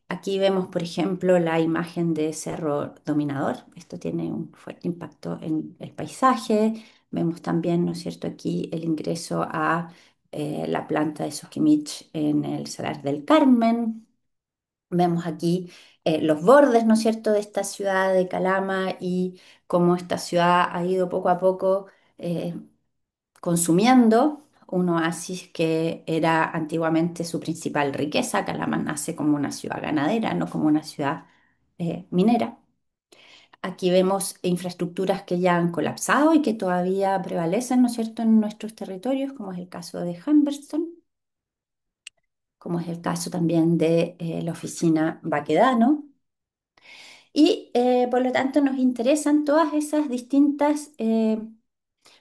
Aquí vemos, por ejemplo, la imagen de Cerro Dominador. Esto tiene un fuerte impacto en el paisaje. Vemos también, ¿no es cierto?, aquí el ingreso a la planta de Soquimich en el Salar del Carmen. Vemos aquí los bordes, ¿no es cierto?, de esta ciudad de Calama y cómo esta ciudad ha ido poco a poco eh, consumiendo un oasis que era antiguamente su principal riqueza. Calama nace como una ciudad ganadera, no como una ciudad minera. Aquí vemos infraestructuras que ya han colapsado y que todavía prevalecen, ¿no es cierto?, en nuestros territorios, como es el caso de Humberston, como es el caso también de la oficina Baquedano. Y por lo tanto nos interesan todas esas distintas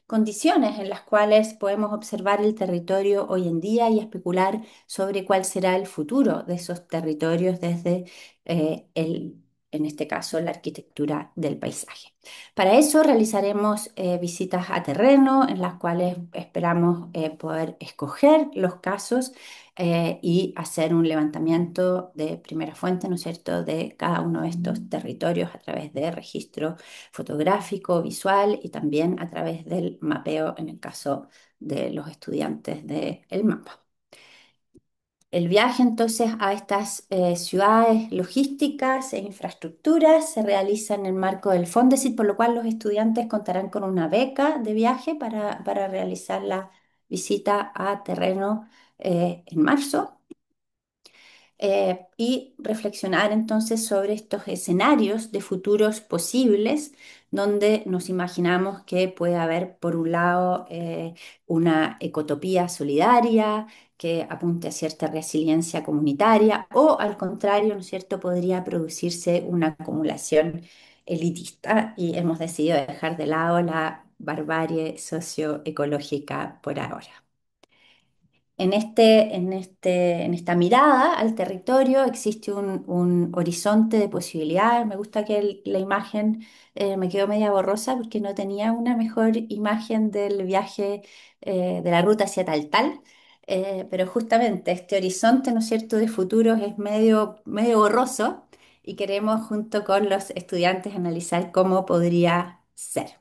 condiciones en las cuales podemos observar el territorio hoy en día y especular sobre cuál será el futuro de esos territorios desde en este caso, la arquitectura del paisaje. Para eso realizaremos visitas a terreno en las cuales esperamos poder escoger los casos y hacer un levantamiento de primera fuente, ¿no es cierto?, de cada uno de estos territorios a través de registro fotográfico, visual y también a través del mapeo en el caso de los estudiantes del mapa. El viaje entonces a estas ciudades logísticas e infraestructuras se realiza en el marco del Fondesit, por lo cual los estudiantes contarán con una beca de viaje para realizar la visita a terreno en marzo y reflexionar entonces sobre estos escenarios de futuros posibles donde nos imaginamos que puede haber, por un lado, una ecotopía solidaria que apunte a cierta resiliencia comunitaria o, al contrario, ¿no es cierto?, podría producirse una acumulación elitista y hemos decidido dejar de lado la barbarie socioecológica por ahora. En esta mirada al territorio existe un horizonte de posibilidades. Me gusta que la imagen me quedó media borrosa porque no tenía una mejor imagen del viaje de la ruta hacia tal. Pero justamente este horizonte, ¿no es cierto?, de futuros es medio borroso y queremos junto con los estudiantes analizar cómo podría ser.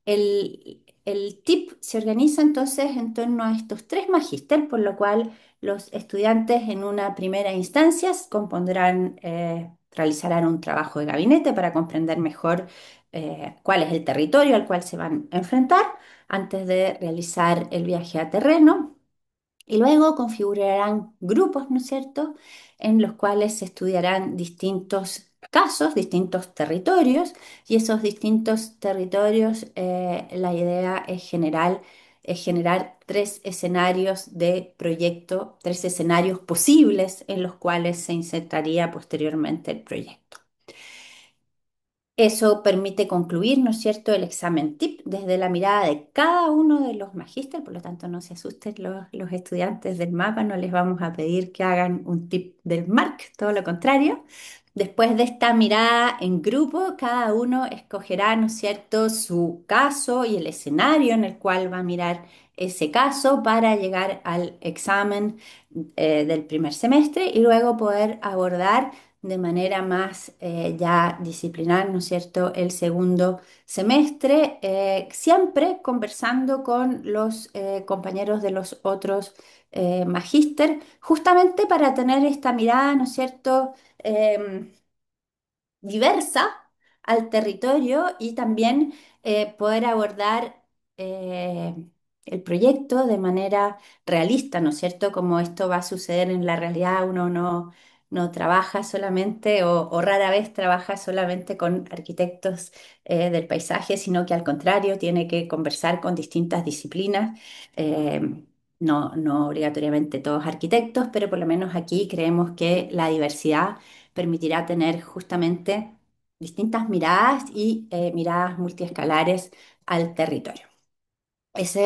El TIP se organiza entonces en torno a estos tres magíster, por lo cual los estudiantes en una primera instancia realizarán un trabajo de gabinete para comprender mejor cuál es el territorio al cual se van a enfrentar antes de realizar el viaje a terreno. Y luego configurarán grupos, ¿no es cierto?, en los cuales se estudiarán distintos casos, distintos territorios, y esos distintos territorios, la idea es generar tres escenarios de proyecto, tres escenarios posibles en los cuales se insertaría posteriormente el proyecto. Eso permite concluir, ¿no es cierto?, el examen TIP desde la mirada de cada uno de los magísteres, por lo tanto no se asusten los estudiantes del mapa, no les vamos a pedir que hagan un TIP del MARC, todo lo contrario. Después de esta mirada en grupo, cada uno escogerá, ¿no es cierto?, su caso y el escenario en el cual va a mirar ese caso para llegar al examen del primer semestre y luego poder abordar de manera más ya disciplinar, ¿no es cierto?, el segundo semestre, siempre conversando con los compañeros de los otros magíster, justamente para tener esta mirada, ¿no es cierto?, diversa al territorio y también poder abordar eh, el proyecto de manera realista, ¿no es cierto? Como esto va a suceder en la realidad, uno no trabaja solamente o rara vez trabaja solamente con arquitectos del paisaje, sino que al contrario tiene que conversar con distintas disciplinas. No obligatoriamente todos arquitectos, pero por lo menos aquí creemos que la diversidad permitirá tener justamente distintas miradas y miradas multiescalares al territorio. Eso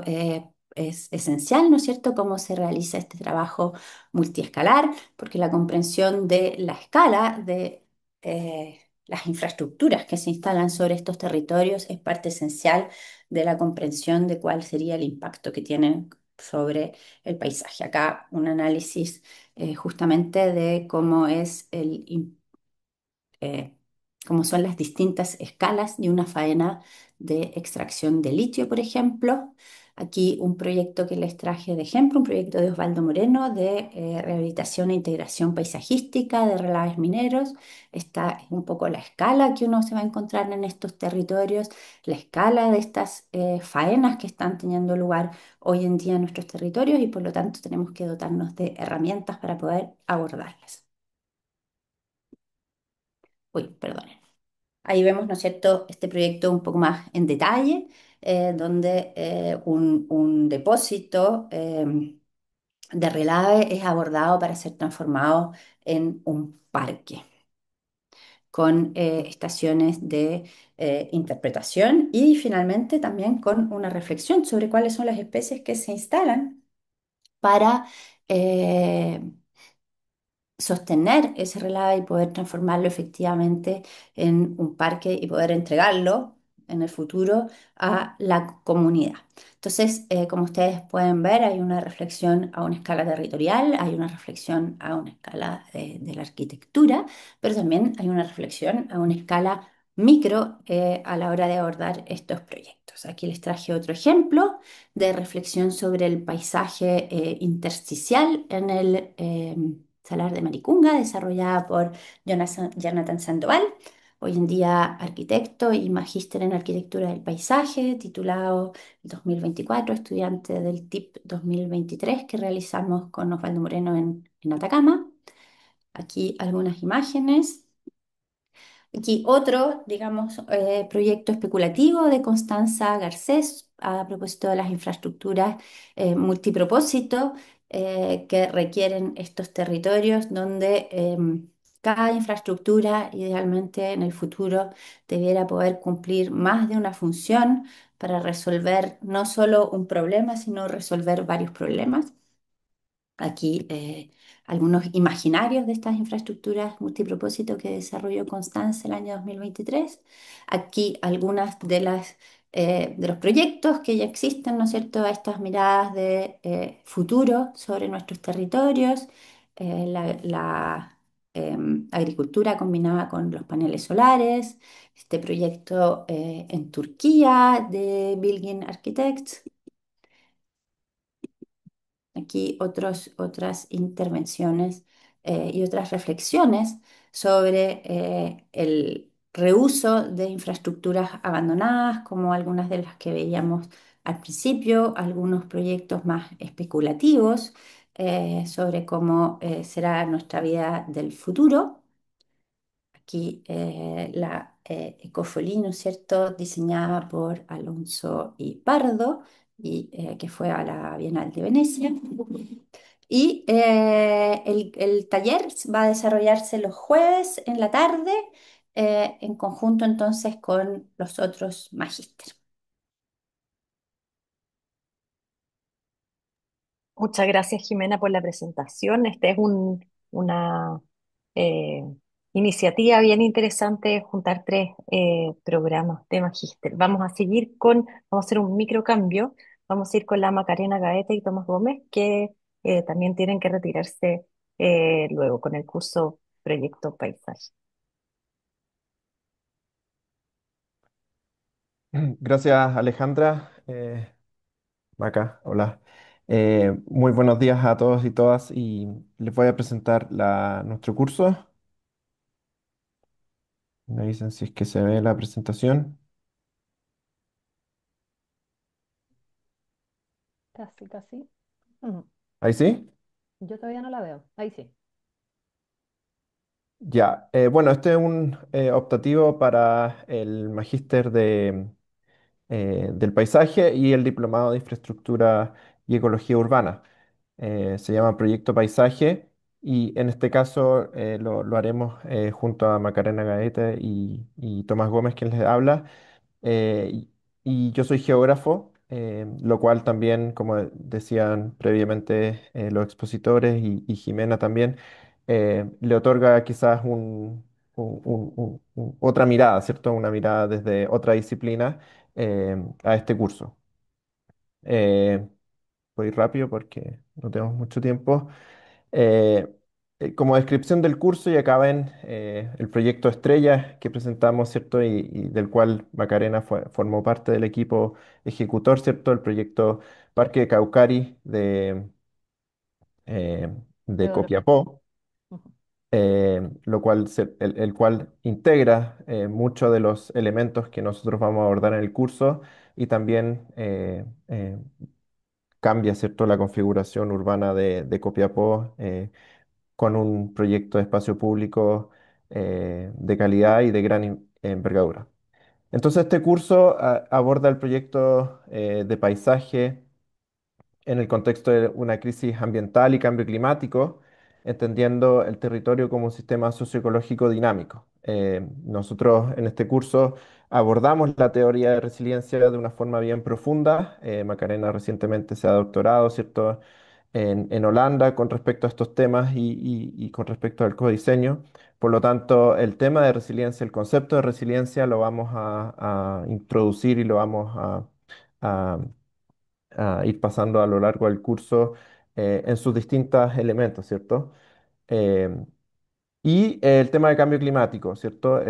es esencial, ¿no es cierto?, cómo se realiza este trabajo multiescalar, porque la comprensión de la escala de las infraestructuras que se instalan sobre estos territorios es parte esencial de la comprensión de cuál sería el impacto que tienen sobre el paisaje. Acá un análisis justamente de cómo es eh, cómo son las distintas escalas de una faena de extracción de litio, por ejemplo. Aquí un proyecto que les traje de ejemplo, un proyecto de Osvaldo Moreno de rehabilitación e integración paisajística de relaves mineros. Esta es un poco la escala que uno se va a encontrar en estos territorios, la escala de estas faenas que están teniendo lugar hoy en día en nuestros territorios y por lo tanto tenemos que dotarnos de herramientas para poder abordarlas. Uy, perdón. Ahí vemos, ¿no es cierto?, este proyecto un poco más en detalle, donde un depósito de relave es abordado para ser transformado en un parque con estaciones de interpretación y finalmente también con una reflexión sobre cuáles son las especies que se instalan para eh, sostener ese relave y poder transformarlo efectivamente en un parque y poder entregarlo en el futuro a la comunidad. Entonces, como ustedes pueden ver, hay una reflexión a una escala territorial, hay una reflexión a una escala de la arquitectura, pero también hay una reflexión a una escala micro a la hora de abordar estos proyectos. Aquí les traje otro ejemplo de reflexión sobre el paisaje intersticial en el Salar de Maricunga, desarrollada por Jonathan Sandoval, hoy en día arquitecto y magíster en arquitectura del paisaje, titulado 2024, estudiante del TIP 2023 que realizamos con Osvaldo Moreno en Atacama. Aquí algunas imágenes. Aquí otro, digamos, proyecto especulativo de Constanza Garcés a propósito de las infraestructuras multipropósito que requieren estos territorios donde cada infraestructura idealmente en el futuro debiera poder cumplir más de una función para resolver no solo un problema, sino resolver varios problemas. Aquí algunos imaginarios de estas infraestructuras multipropósito que desarrolló Constanza el año 2023. Aquí algunas de los proyectos que ya existen, ¿no es cierto? Estas miradas de futuro sobre nuestros territorios, agricultura combinada con los paneles solares, este proyecto en Turquía de Bilgin Architects. Aquí otras intervenciones y otras reflexiones sobre el reuso de infraestructuras abandonadas, como algunas de las que veíamos al principio, algunos proyectos más especulativos sobre cómo será nuestra vida del futuro. Aquí la Ecofolí, ¿no es cierto?, diseñada por Alonso y Pardo, y que fue a la Bienal de Venecia. Y el taller va a desarrollarse los jueves en la tarde, en conjunto entonces con los otros magísteres. Muchas gracias, Jimena, por la presentación. Esta es una eh, iniciativa bien interesante, juntar tres programas de magíster. Vamos a hacer un microcambio. Vamos a ir con la Macarena Gaete y Tomás Gómez, que también tienen que retirarse luego con el curso Proyecto Paisaje. Gracias, Alejandra. Maca, hola. Muy buenos días a todos y todas y les voy a presentar nuestro curso. Me dicen si es que se ve la presentación. Casi, casi. Ujú. ¿Ahí sí? Yo todavía no la veo. Ahí sí. Ya. Bueno, este es un optativo para el magíster del paisaje y el diplomado de infraestructura y ecología urbana. Se llama Proyecto Paisaje y en este caso lo haremos junto a Macarena Gaete y Tomás Gómez, quien les habla. Y yo soy geógrafo, lo cual también, como decían previamente los expositores y Jimena también, le otorga quizás otra mirada, ¿cierto? Una mirada desde otra disciplina a este curso. Eh, Voy rápido porque no tenemos mucho tiempo. Eh, Como descripción del curso, y acá ven el proyecto Estrella que presentamos, ¿cierto? Y del cual Macarena formó parte del equipo ejecutor, ¿cierto? El proyecto Parque Caucari eh, de Geógrafo. Copiapó, Ujú. lo cual el cual integra muchos de los elementos que nosotros vamos a abordar en el curso y también cambia, ¿cierto? La configuración urbana de Copiapó con un proyecto de espacio público de calidad y de gran envergadura. Entonces, este curso aborda el proyecto de paisaje en el contexto de una crisis ambiental y cambio climático, entendiendo el territorio como un sistema socioecológico dinámico. Nosotros en este curso abordamos la teoría de resiliencia de una forma bien profunda. Macarena recientemente se ha doctorado, ¿cierto?, en Holanda con respecto a estos temas y con respecto al codiseño. Por lo tanto, el tema de resiliencia, el concepto de resiliencia lo vamos a introducir y lo vamos a ir pasando a lo largo del curso en sus distintos elementos, ¿cierto? Eh, el tema de cambio climático, ¿cierto?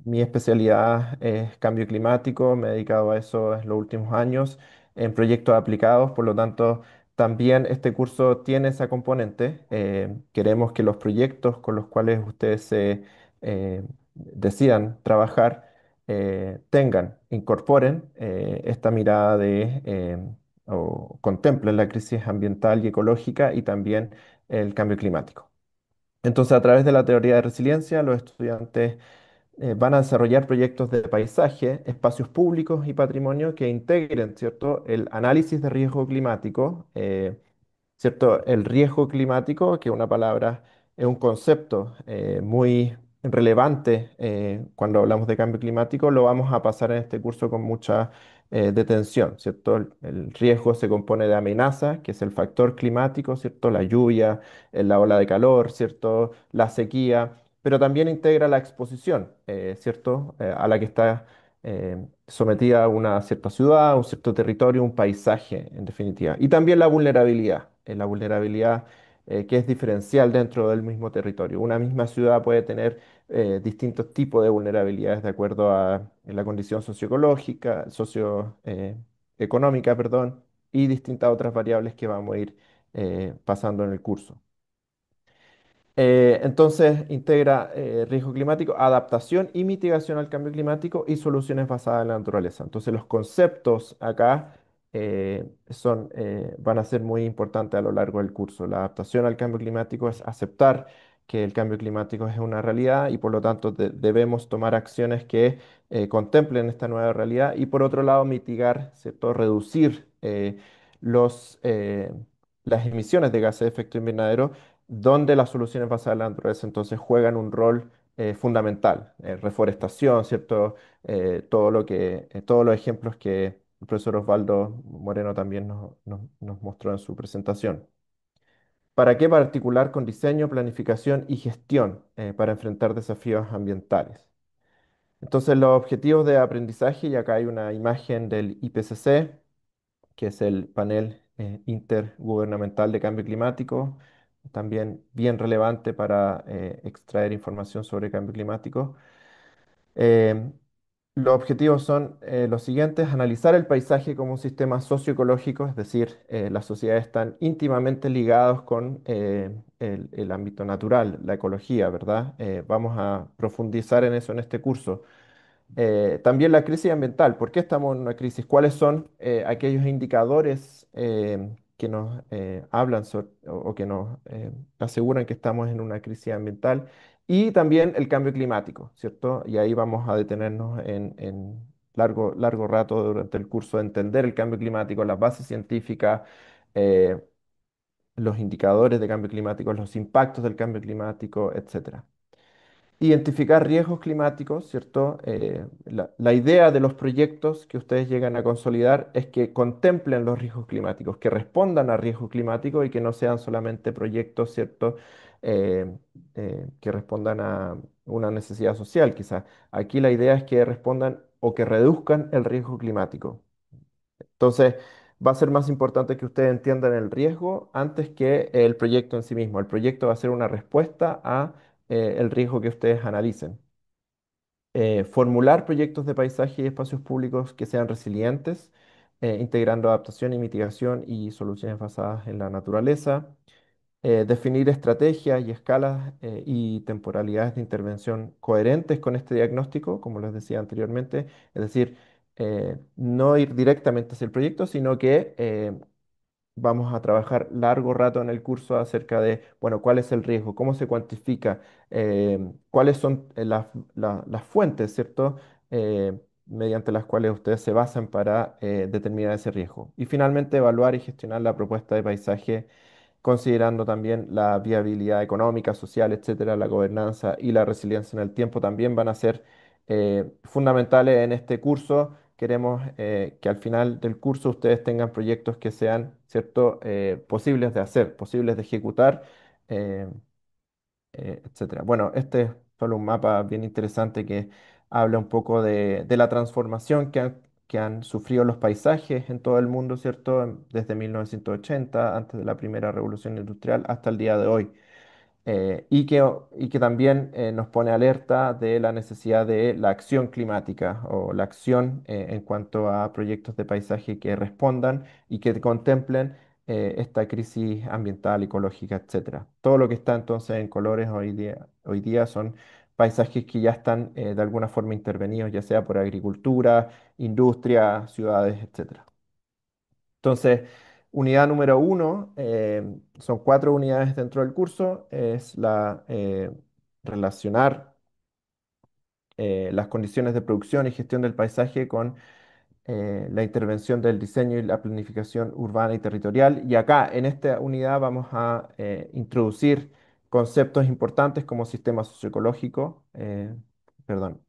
Mi especialidad es cambio climático, me he dedicado a eso en los últimos años en proyectos aplicados, por lo tanto, también este curso tiene esa componente. Queremos que los proyectos con los cuales ustedes se decidan trabajar incorporen esta mirada o contemplen la crisis ambiental y ecológica y también el cambio climático. Entonces, a través de la teoría de resiliencia, los estudiantes van a desarrollar proyectos de paisaje, espacios públicos y patrimonio que integren, ¿cierto?, el análisis de riesgo climático, ¿cierto? El riesgo climático, que una palabra es un concepto muy relevante cuando hablamos de cambio climático, lo vamos a pasar en este curso con mucha detención, ¿cierto? El riesgo se compone de amenazas, que es el factor climático, ¿cierto? La lluvia, la ola de calor, ¿cierto? La sequía, pero también integra la exposición, ¿cierto? A la que está sometida una cierta ciudad, un cierto territorio, un paisaje, en definitiva. Y también la vulnerabilidad que es diferencial dentro del mismo territorio. Una misma ciudad puede tener distintos tipos de vulnerabilidades de acuerdo a la condición socioecológica, socioeconómica, perdón, y distintas otras variables que vamos a ir pasando en el curso. Entonces, integra riesgo climático, adaptación y mitigación al cambio climático y soluciones basadas en la naturaleza. Entonces, los conceptos acá van a ser muy importantes a lo largo del curso. La adaptación al cambio climático es aceptar que el cambio climático es una realidad y por lo tanto debemos tomar acciones que contemplen esta nueva realidad y por otro lado mitigar, ¿cierto? Reducir los, eh, las emisiones de gases de efecto invernadero donde las soluciones basadas en la naturaleza entonces juegan un rol fundamental. Reforestación, ¿cierto? Todos los ejemplos que el profesor Osvaldo Moreno también nos mostró en su presentación. ¿Para qué? Para articular con diseño, planificación y gestión para enfrentar desafíos ambientales. Entonces, los objetivos de aprendizaje, y acá hay una imagen del IPCC, que es el panel intergubernamental de cambio climático, también bien relevante para extraer información sobre cambio climático. Eh, los objetivos son los siguientes: analizar el paisaje como un sistema socioecológico, es decir, las sociedades están íntimamente ligadas con el ámbito natural, la ecología, ¿verdad? Vamos a profundizar en eso en este curso. También la crisis ambiental. ¿Por qué estamos en una crisis? ¿Cuáles son aquellos indicadores que nos hablan o que nos aseguran que estamos en una crisis ambiental? Y también el cambio climático, ¿cierto? Y ahí vamos a detenernos en largo rato durante el curso de entender el cambio climático, las bases científicas, eh, los indicadores de cambio climático, los impactos del cambio climático, etcétera. Identificar riesgos climáticos, ¿cierto? La idea de los proyectos que ustedes llegan a consolidar es que contemplen los riesgos climáticos, que respondan a riesgos climáticos y que no sean solamente proyectos, ¿cierto? Eh, que respondan a una necesidad social, quizás. Aquí la idea es que respondan o que reduzcan el riesgo climático. Entonces, va a ser más importante que ustedes entiendan el riesgo antes que el proyecto en sí mismo. El proyecto va a ser una respuesta a el riesgo que ustedes analicen. Formular proyectos de paisaje y espacios públicos que sean resilientes, integrando adaptación y mitigación y soluciones basadas en la naturaleza. Definir estrategias y escalas y temporalidades de intervención coherentes con este diagnóstico, como les decía anteriormente, es decir, no ir directamente hacia el proyecto, sino que vamos a trabajar largo rato en el curso acerca de, bueno, cuál es el riesgo, cómo se cuantifica, cuáles son las fuentes, ¿cierto? Mediante las cuales ustedes se basan para determinar ese riesgo. Y finalmente, evaluar y gestionar la propuesta de paisaje considerando también la viabilidad económica, social, etcétera, la gobernanza y la resiliencia en el tiempo también van a ser fundamentales en este curso. Queremos que al final del curso ustedes tengan proyectos que sean, ¿cierto?, posibles de hacer, posibles de ejecutar, eh, etcétera. Bueno, este es solo un mapa bien interesante que habla un poco de la transformación que han sufrido los paisajes en todo el mundo, ¿cierto? Desde 1980, antes de la primera revolución industrial, hasta el día de hoy y que también nos pone alerta de la necesidad de la acción climática o la acción en cuanto a proyectos de paisaje que respondan y que contemplen esta crisis ambiental, ecológica, etcétera. Todo lo que está entonces en colores hoy día son paisajes que ya están de alguna forma intervenidos, ya sea por agricultura, industria, ciudades, etcétera. Entonces, unidad número uno, son 4 unidades dentro del curso, es la relacionar las condiciones de producción y gestión del paisaje con la intervención del diseño y la planificación urbana y territorial. Y acá, en esta unidad, vamos a introducir conceptos importantes como sistema socioecológico, perdón,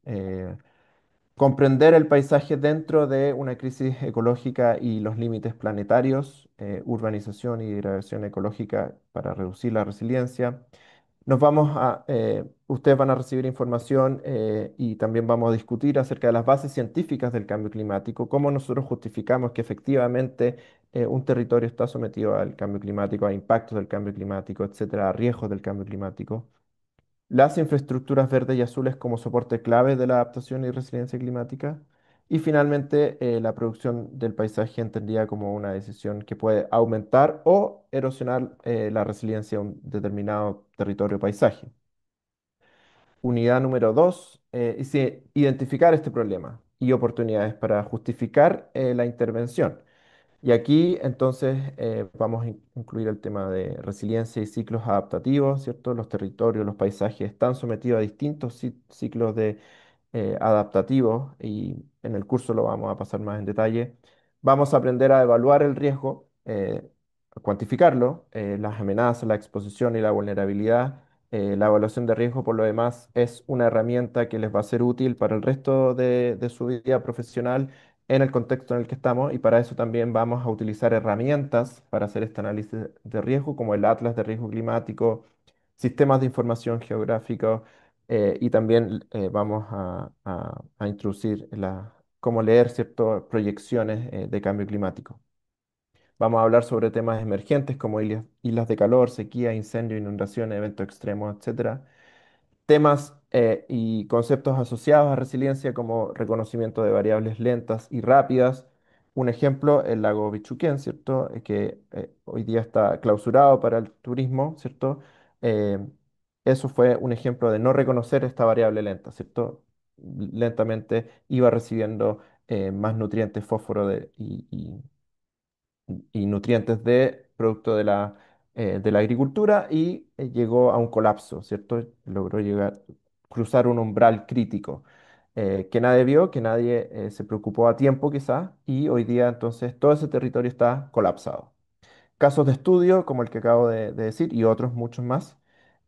comprender el paisaje dentro de una crisis ecológica y los límites planetarios, urbanización y degradación ecológica para reducir la resiliencia. Ustedes van a recibir información y también vamos a discutir acerca de las bases científicas del cambio climático, cómo nosotros justificamos que efectivamente un territorio está sometido al cambio climático, a impactos del cambio climático, etcétera, a riesgos del cambio climático, las infraestructuras verdes y azules como soporte clave de la adaptación y resiliencia climática, y finalmente la producción del paisaje entendida como una decisión que puede aumentar o erosionar la resiliencia de un determinado territorio o paisaje. Unidad número dos, identificar este problema y oportunidades para justificar la intervención. Y aquí entonces vamos a incluir el tema de resiliencia y ciclos adaptativos, ¿cierto? Los territorios, los paisajes están sometidos a distintos ciclos de adaptativos y en el curso lo vamos a pasar más en detalle. Vamos a aprender a evaluar el riesgo, a cuantificarlo, las amenazas, la exposición y la vulnerabilidad. La evaluación de riesgo, por lo demás, es una herramienta que les va a ser útil para el resto de su vida profesional en el contexto en el que estamos y para eso también vamos a utilizar herramientas para hacer este análisis de riesgo, como el Atlas de Riesgo Climático, sistemas de información geográfica y también vamos a introducir cómo leer ciertas proyecciones de cambio climático. Vamos a hablar sobre temas emergentes como islas de calor, sequía, incendio, inundaciones, eventos extremos, etcétera, temas y conceptos asociados a resiliencia como reconocimiento de variables lentas y rápidas. Un ejemplo, el lago Bichuquén, ¿cierto? Que hoy día está clausurado para el turismo, ¿cierto? Eh, Eso fue un ejemplo de no reconocer esta variable lenta, ¿cierto? Lentamente iba recibiendo más nutrientes, fósforo y nutrientes de producto de la agricultura y llegó a un colapso, ¿cierto? Logró cruzar un umbral crítico que nadie vio, que nadie se preocupó a tiempo quizás y hoy día entonces todo ese territorio está colapsado. Casos de estudio como el que acabo de decir y otros muchos más.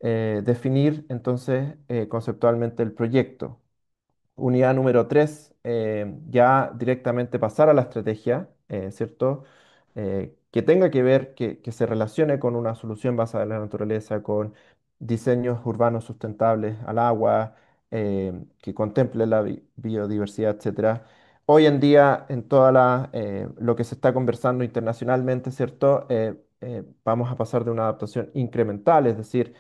Definir entonces conceptualmente el proyecto. Unidad número 3, ya directamente pasar a la estrategia, ¿cierto? Que tenga que ver, que se relacione con una solución basada en la naturaleza, con diseños urbanos sustentables al agua, que contemple la biodiversidad, etcétera. Hoy en día, en lo que se está conversando internacionalmente, ¿cierto? Vamos a pasar de una adaptación incremental, es decir,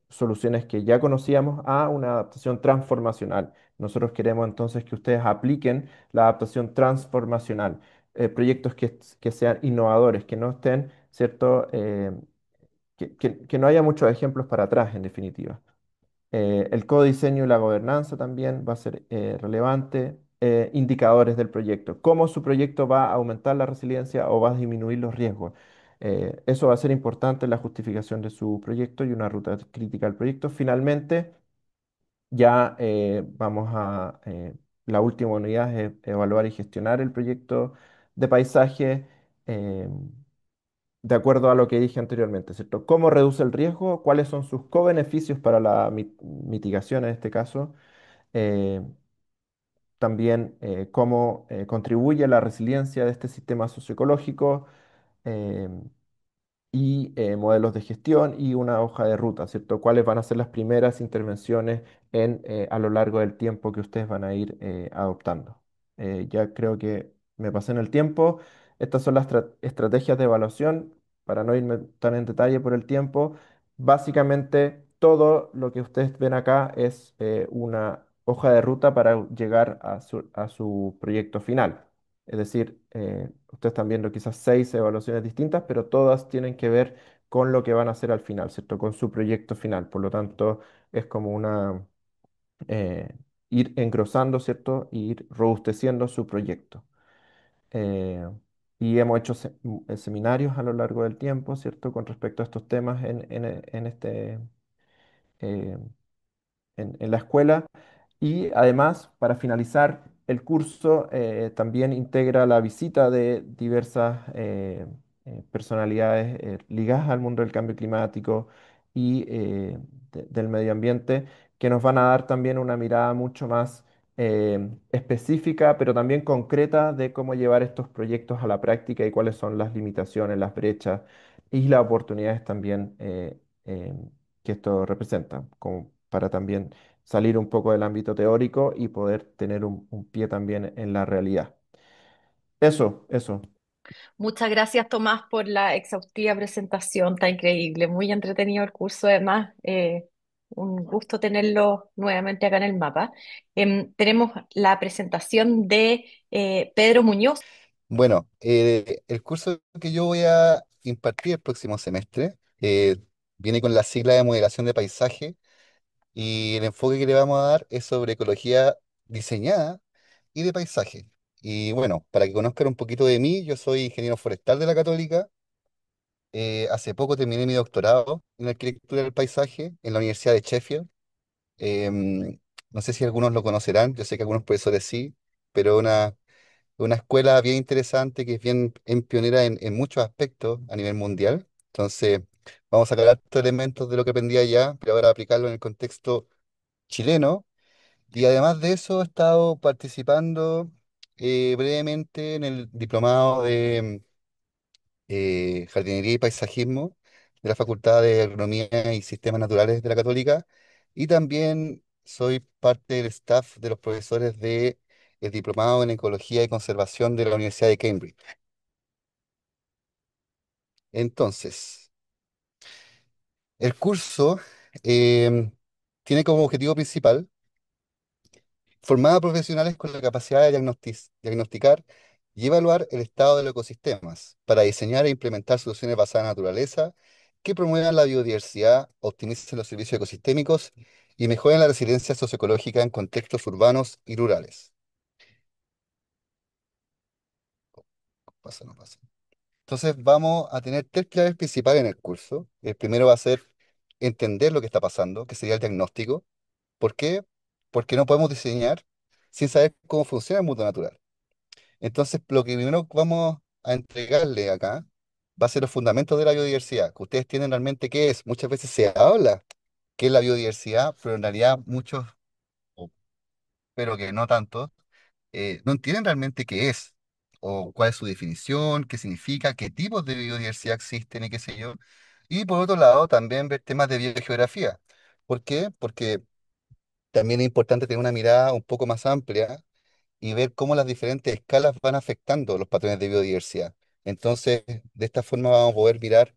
soluciones que ya conocíamos a una adaptación transformacional. Nosotros queremos entonces que ustedes apliquen la adaptación transformacional, proyectos que sean innovadores, que no estén, ¿cierto? Que no haya muchos ejemplos para atrás, en definitiva. El codiseño y la gobernanza también va a ser relevante. indicadores del proyecto, cómo su proyecto va a aumentar la resiliencia o va a disminuir los riesgos. Eso va a ser importante en la justificación de su proyecto y una ruta crítica del proyecto. Finalmente, ya vamos a, la última unidad es evaluar y gestionar el proyecto de paisaje. eh, de acuerdo a lo que dije anteriormente, ¿cierto? ¿Cómo reduce el riesgo? ¿Cuáles son sus co-beneficios para la mitigación en este caso? Eh, También cómo contribuye a la resiliencia de este sistema socioecológico, eh, y modelos de gestión y una hoja de ruta, ¿cierto? ¿Cuáles van a ser las primeras intervenciones a lo largo del tiempo que ustedes van a ir adoptando? Ya creo que me pasé en el tiempo. Estas son las estrategias de evaluación, para no irme tan en detalle por el tiempo. Básicamente, todo lo que ustedes ven acá es una hoja de ruta para llegar a su proyecto final. Es decir, ustedes están viendo quizás 6 evaluaciones distintas, pero todas tienen que ver con lo que van a hacer al final, ¿cierto? Con su proyecto final. Por lo tanto, es como eh, ir engrosando, ¿cierto? Y ir robusteciendo su proyecto. Eh, y hemos hecho seminarios a lo largo del tiempo, ¿cierto? Con respecto a estos temas eh, en la escuela. Y además, para finalizar, el curso también integra la visita de diversas personalidades ligadas al mundo del cambio climático y del medio ambiente, que nos van a dar también una mirada mucho más específica, pero también concreta de cómo llevar estos proyectos a la práctica y cuáles son las limitaciones, las brechas y las oportunidades también que esto representa, como para también salir un poco del ámbito teórico y poder tener un pie también en la realidad. Eso. Muchas gracias, Tomás, por la exhaustiva presentación, tan increíble, muy entretenido el curso, además, un gusto tenerlo nuevamente acá en el mapa. Tenemos la presentación de Pedro Muñoz. Bueno, el curso que yo voy a impartir el próximo semestre viene con la sigla de modelación de paisaje y el enfoque que le vamos a dar es sobre ecología diseñada y de paisaje. Y bueno, para que conozcan un poquito de mí, yo soy ingeniero forestal de la Católica. Hace poco terminé mi doctorado en arquitectura del paisaje en la Universidad de Sheffield. No sé si algunos lo conocerán, yo sé que algunos profesores sí, pero una escuela bien interesante que es bien pionera en muchos aspectos a nivel mundial. Entonces, vamos a sacar estos elementos de lo que aprendí allá, pero ahora aplicarlo en el contexto chileno. Y además de eso, he estado participando brevemente en el diplomado de jardinería y paisajismo de la Facultad de Agronomía y Sistemas Naturales de la Católica. Y también soy parte del staff de los profesores de el diplomado en Ecología y Conservación de la Universidad de Cambridge. Entonces, el curso em, tiene como objetivo principal formar a profesionales con la capacidad de diagnosticar y evaluar el estado de los ecosistemas para diseñar e implementar soluciones basadas en la naturaleza que promuevan la biodiversidad, optimicen los servicios ecosistémicos y mejoren la resiliencia socioecológica en contextos urbanos y rurales. Pasa, no pasa. Entonces vamos a tener 3 pilares principales en el curso. El primero va a ser entender lo que está pasando, que sería el diagnóstico. ¿Por qué? Porque no podemos diseñar sin saber cómo funciona el mundo natural. Entonces, lo que primero vamos a entregarle acá va a ser los fundamentos de la biodiversidad, que ustedes tienen realmente qué es. Muchas veces se habla que es la biodiversidad, pero en realidad muchos, o- pero que no tanto, no entienden realmente qué es, o cuál es su definición, qué significa, qué tipos de biodiversidad existen y qué sé yo. Y por otro lado, también ver temas de biogeografía. ¿Por qué? Porque también es importante tener una mirada un poco más amplia y ver cómo las diferentes escalas van afectando los patrones de biodiversidad. Entonces, de esta forma vamos a poder mirar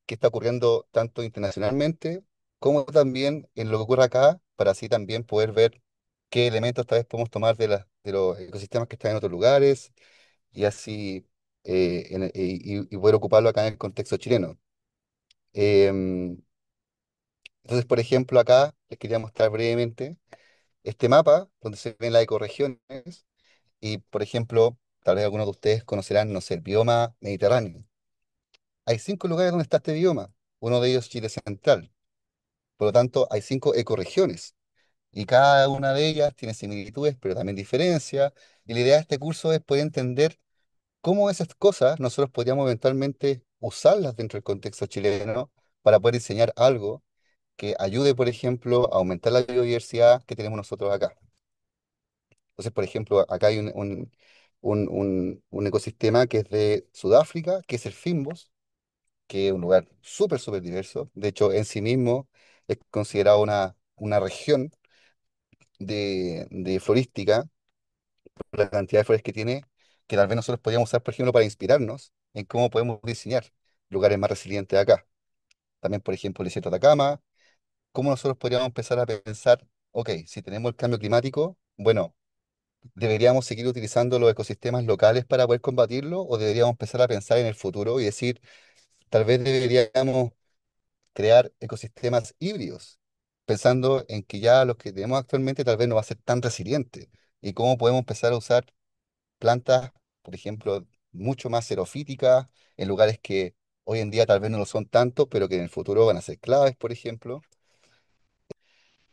qué está ocurriendo tanto internacionalmente como también en lo que ocurre acá, para así también poder ver qué elementos tal vez podemos tomar de los ecosistemas que están en otros lugares y así y poder ocuparlo acá en el contexto chileno. Em, entonces, por ejemplo, acá les quería mostrar brevemente este mapa donde se ven las ecorregiones Y, por ejemplo, tal vez algunos de ustedes conocerán, no sé, el bioma mediterráneo. Hay 5 lugares donde está este bioma. Uno de ellos Chile Central. Por lo tanto, hay 5 ecorregiones. Y cada una de ellas tiene similitudes, pero también diferencias. Y la idea de este curso es poder entender cómo esas cosas nosotros podríamos eventualmente usarlas dentro del contexto chileno para poder diseñar algo que ayude, por ejemplo, a aumentar la biodiversidad que tenemos nosotros acá. Entonces, por ejemplo, acá hay un ecosistema que es de Sudáfrica, que es el Fimbos, que es un lugar súper, súper diverso. De hecho, en sí mismo es considerado una región de florística, por la cantidad de flores que tiene, que tal vez nosotros podríamos usar, por ejemplo, para inspirarnos en cómo podemos diseñar lugares más resilientes acá. También, por ejemplo, el desierto de Atacama, cómo nosotros podríamos empezar a pensar, ok, si tenemos el cambio climático, bueno, ¿deberíamos seguir utilizando los ecosistemas locales para poder combatirlo o deberíamos empezar a pensar en el futuro y decir, tal vez deberíamos crear ecosistemas híbridos, pensando en que ya los que tenemos actualmente tal vez no va a ser tan resiliente y cómo podemos empezar a usar plantas, por ejemplo, mucho más xerofíticas en lugares que hoy en día tal vez no lo son tanto, pero que en el futuro van a ser claves, por ejemplo.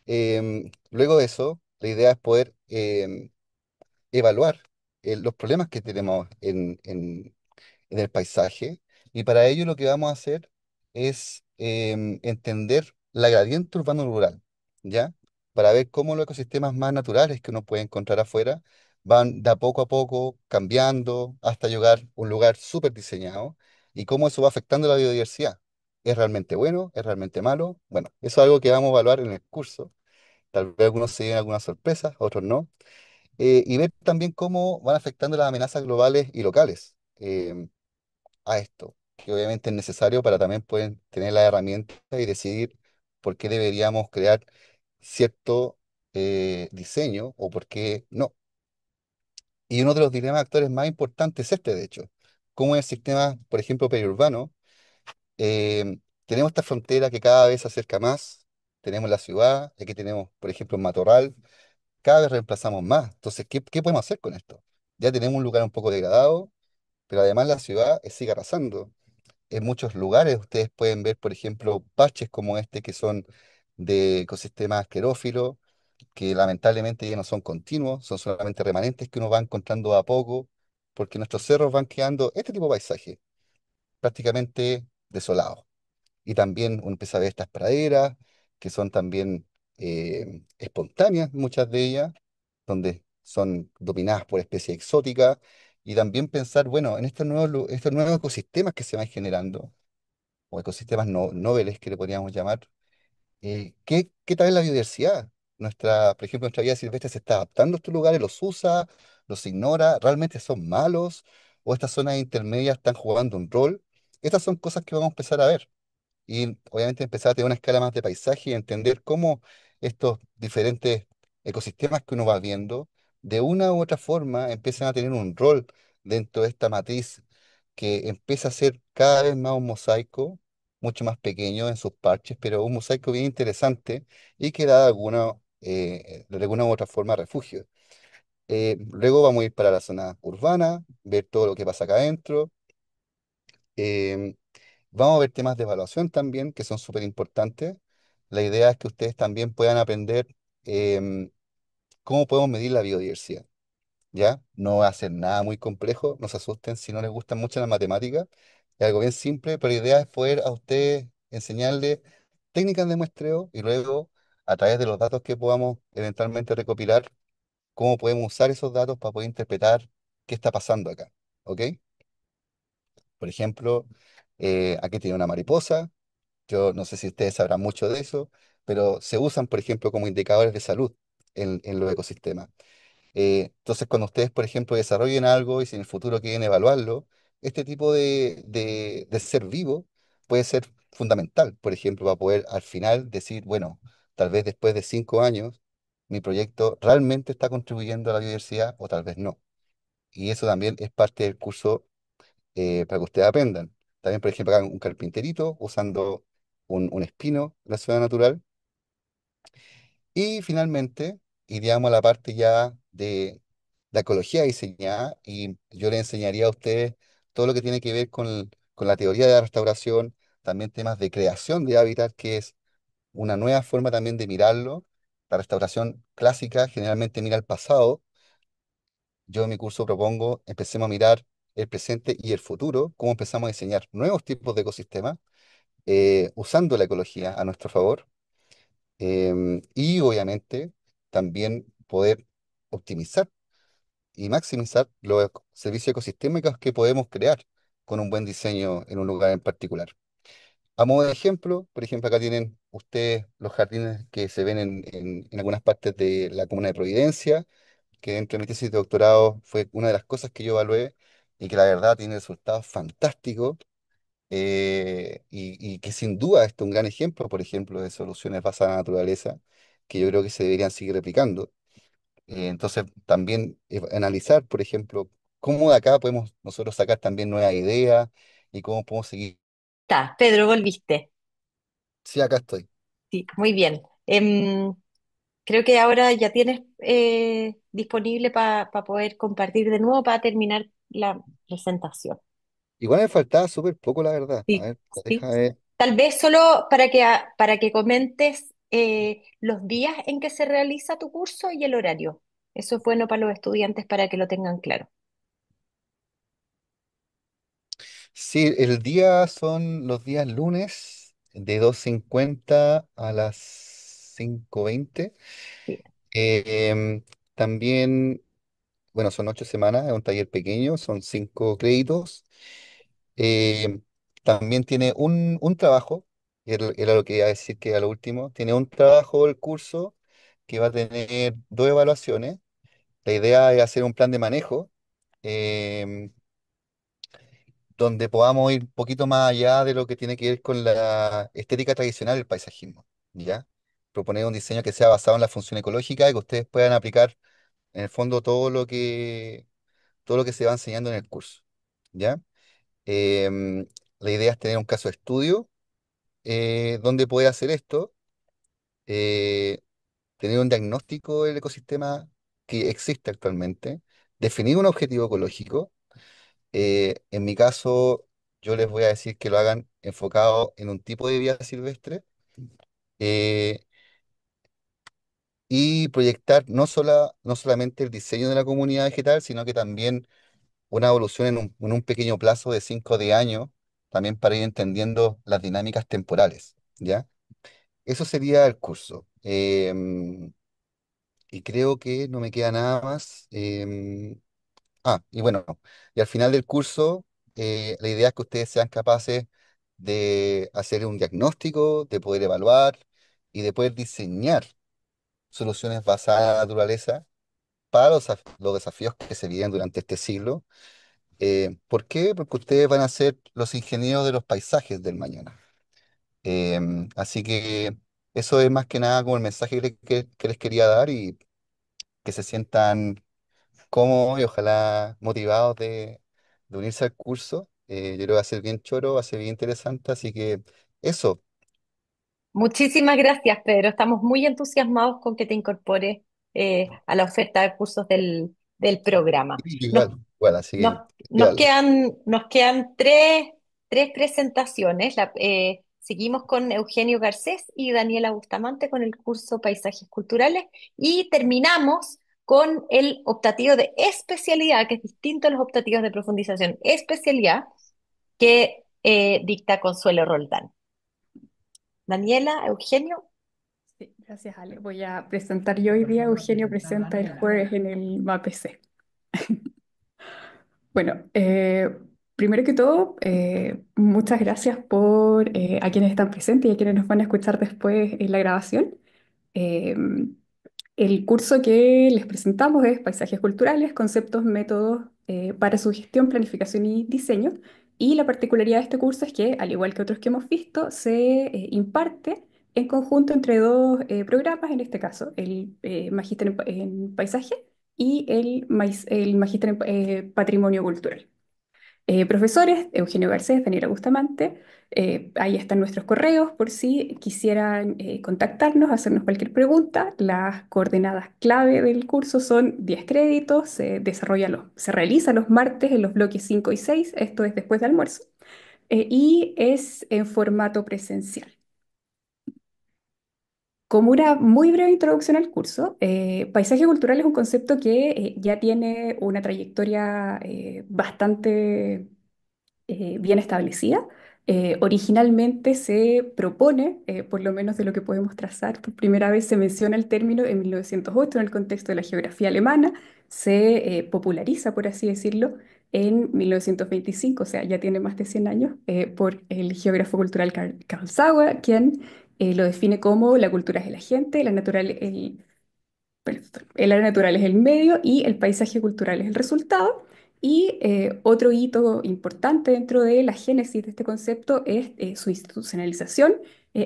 Luego de eso, la idea es poder evaluar los problemas que tenemos en el paisaje. Y para ello lo que vamos a hacer es entender la gradiente urbano-rural, ¿ya? Para ver cómo los ecosistemas más naturales que uno puede encontrar afuera van de a poco cambiando hasta llegar a un lugar súper diseñado y cómo eso va afectando la biodiversidad. ¿Es realmente bueno? ¿Es realmente malo? Bueno, eso es algo que vamos a evaluar en el curso. Tal vez algunos se lleven algunas sorpresas, otros no. Y ver también cómo van afectando las amenazas globales y locales. A esto, que obviamente es necesario para también poder tener la herramienta y decidir por qué deberíamos crear cierto diseño o por qué no. Y uno de los dilemas actuales más importantes es este, de hecho. Cómo en el sistema, por ejemplo, periurbano, tenemos esta frontera que cada vez se acerca más, tenemos la ciudad, aquí tenemos, por ejemplo, el matorral, cada vez reemplazamos más. Entonces, ¿qué podemos hacer con esto? Ya tenemos un lugar un poco degradado, pero además la ciudad sigue arrasando en muchos lugares. Ustedes pueden ver, por ejemplo, parches como este que son de ecosistemas esclerófilos, que lamentablemente ya no son continuos, son solamente remanentes que uno va encontrando a poco, porque nuestros cerros van creando este tipo de paisaje, prácticamente desolados. Y también uno empieza a ver estas praderas, que son también espontáneas, muchas de ellas, donde son dominadas por especies exóticas, y también pensar, bueno, en estos nuevos ecosistemas que se van generando o ecosistemas noveles que le podríamos llamar, ¿qué tal es la biodiversidad? Por ejemplo, nuestra vida silvestre se está adaptando a estos lugares, los usa, los ignora, realmente son malos, o estas zonas intermedias están jugando un rol. Estas son cosas que vamos a empezar a ver y obviamente empezar a tener una escala más de paisaje y entender cómo estos diferentes ecosistemas que uno va viendo, de una u otra forma, empiezan a tener un rol dentro de esta matriz que empieza a ser cada vez más un mosaico, mucho más pequeño en sus parches, pero un mosaico bien interesante y que da de alguna u otra forma refugio. Luego vamos a ir para la zona urbana, ver todo lo que pasa acá adentro. em, Vamos a ver temas de evaluación también, que son súper importantes. La idea es que ustedes también puedan aprender em, cómo podemos medir la biodiversidad, ¿ya? No va a ser nada muy complejo, no se asusten si no les gustan mucho las matemáticas. Es algo bien simple, pero la idea es poder a ustedes enseñarles técnicas de muestreo y luego, a través de los datos que podamos eventualmente recopilar, cómo podemos usar esos datos para poder interpretar qué está pasando acá, ¿ok? Por ejemplo, aquí tiene una mariposa. Yo no sé si ustedes sabrán mucho de eso, pero se usan, por ejemplo, como indicadores de salud en los ecosistemas. Entonces, cuando ustedes, por ejemplo, desarrollen algo y si en el futuro quieren evaluarlo, este tipo de ser vivo puede ser fundamental, por ejemplo, para poder al final decir, bueno, tal vez después de 5 años, mi proyecto realmente está contribuyendo a la biodiversidad o tal vez no. Y eso también es parte del curso para que ustedes aprendan. También, por ejemplo, hagan un carpinterito usando un espino de la ciudad natural. Y finalmente, iríamos a la parte ya la ecología diseñada y yo le enseñaría a ustedes todo lo que tiene que ver con la teoría de la restauración, también temas de creación de hábitat, que es una nueva forma también de mirarlo. La restauración clásica generalmente mira al pasado. Yo en mi curso propongo empecemos a mirar el presente y el futuro, cómo empezamos a diseñar nuevos tipos de ecosistemas usando la ecología a nuestro favor. Y obviamente también poder optimizar y maximizar los servicios ecosistémicos que podemos crear con un buen diseño en un lugar en particular. A modo de ejemplo, por ejemplo, acá tienen ustedes los jardines que se ven en algunas partes de la comuna de Providencia, que dentro de mi tesis de doctorado fue una de las cosas que yo evalué y que la verdad tiene resultados fantásticos y que sin duda esto es un gran ejemplo, por ejemplo, de soluciones basadas en la naturaleza que yo creo que se deberían seguir replicando. Entonces, también analizar, por ejemplo, cómo de acá podemos nosotros sacar también nuevas ideas y cómo podemos seguir. Está, Pedro, volviste. Sí, acá estoy. Sí, muy bien. Creo que ahora ya tienes disponible para poder compartir de nuevo para terminar la presentación. Igual me faltaba súper poco, la verdad. A Sí, ver, sí. deja ver. Tal vez solo para que comentes los días en que se realiza tu curso y el horario. Eso es bueno para los estudiantes para que lo tengan claro. Sí, el día son los días lunes de 2:50 a las 5:20. Sí. Em, También, bueno, son 8 semanas, es un taller pequeño, son 5 créditos. Em, También tiene un trabajo, era lo que iba a decir que era lo último, tiene un trabajo el curso que va a tener 2 evaluaciones. La idea es hacer un plan de manejo. em, Donde podamos ir un poquito más allá de lo que tiene que ver con la estética tradicional del paisajismo, ¿ya? Proponer un diseño que sea basado en la función ecológica y que ustedes puedan aplicar en el fondo todo lo que se va enseñando en el curso, ¿ya? Em, la idea es tener un caso de estudio donde poder hacer esto, eh, tener un diagnóstico del ecosistema que existe actualmente, definir un objetivo ecológico. En mi caso, yo les voy a decir que lo hagan enfocado en un tipo de vida silvestre eh, y proyectar no solamente el diseño de la comunidad vegetal, sino que también una evolución en un pequeño plazo de 5 o 10 años, también para ir entendiendo las dinámicas temporales, ¿ya? Eso sería el curso. Y creo que no me queda nada más. Y bueno, y al final del curso, la idea es que ustedes sean capaces de hacer un diagnóstico, de poder evaluar y de poder diseñar soluciones basadas en la naturaleza para los desafíos que se viven durante este siglo. ¿Por qué? Porque ustedes van a ser los ingenieros de los paisajes del mañana. Así que eso es más que nada como el mensaje que les quería dar y que se sientan cómodos y ojalá motivados de unirse al curso. Yo creo que va a ser bien choro, va a ser bien interesante, así que eso, Muchísimas gracias, Pedro. Estamos muy entusiasmados con que te incorpores a la oferta de cursos del programa. Nos igual, igual, así Nos, que nos cuídalo. quedan tres presentaciones. Seguimos con Eugenio Garcés y Daniela Bustamante con el curso Paisajes Culturales y terminamos con el optativo de especialidad, que es distinto a los optativos de profundización, especialidad que dicta Consuelo Roldán. Daniela, Eugenio. Sí, gracias, Ale. Voy a presentar yo hoy día. Eugenio presenta el jueves en el MAPC. Bueno, primero que todo, muchas gracias a quienes están presentes y a quienes nos van a escuchar después en la grabación. Eh, el curso que les presentamos es Paisajes Culturales, Conceptos, Métodos para su gestión, planificación y diseño. Y la particularidad de este curso es que, al igual que otros que hemos visto, se imparte en conjunto entre dos programas, en este caso, el Magíster en Paisaje y el Magíster en Patrimonio Cultural. Profesores, Eugenio Garcés, Daniela Bustamante, ahí están nuestros correos por si quisieran contactarnos, hacernos cualquier pregunta. Las coordenadas clave del curso son 10 créditos, se realiza los martes en los bloques 5 y 6, esto es después de almuerzo, y es en formato presencial. Como una muy breve introducción al curso, paisaje cultural es un concepto que ya tiene una trayectoria bastante bien establecida. Originalmente se propone, por lo menos de lo que podemos trazar, por primera vez se menciona el término en 1908 en el contexto de la geografía alemana, se populariza, por así decirlo, en 1925, o sea, ya tiene más de 100 años, por el geógrafo cultural Carl Sauer, quien lo define como la cultura es el agente, el área natural es el medio y el paisaje cultural es el resultado. Y otro hito importante dentro de la génesis de este concepto es su institucionalización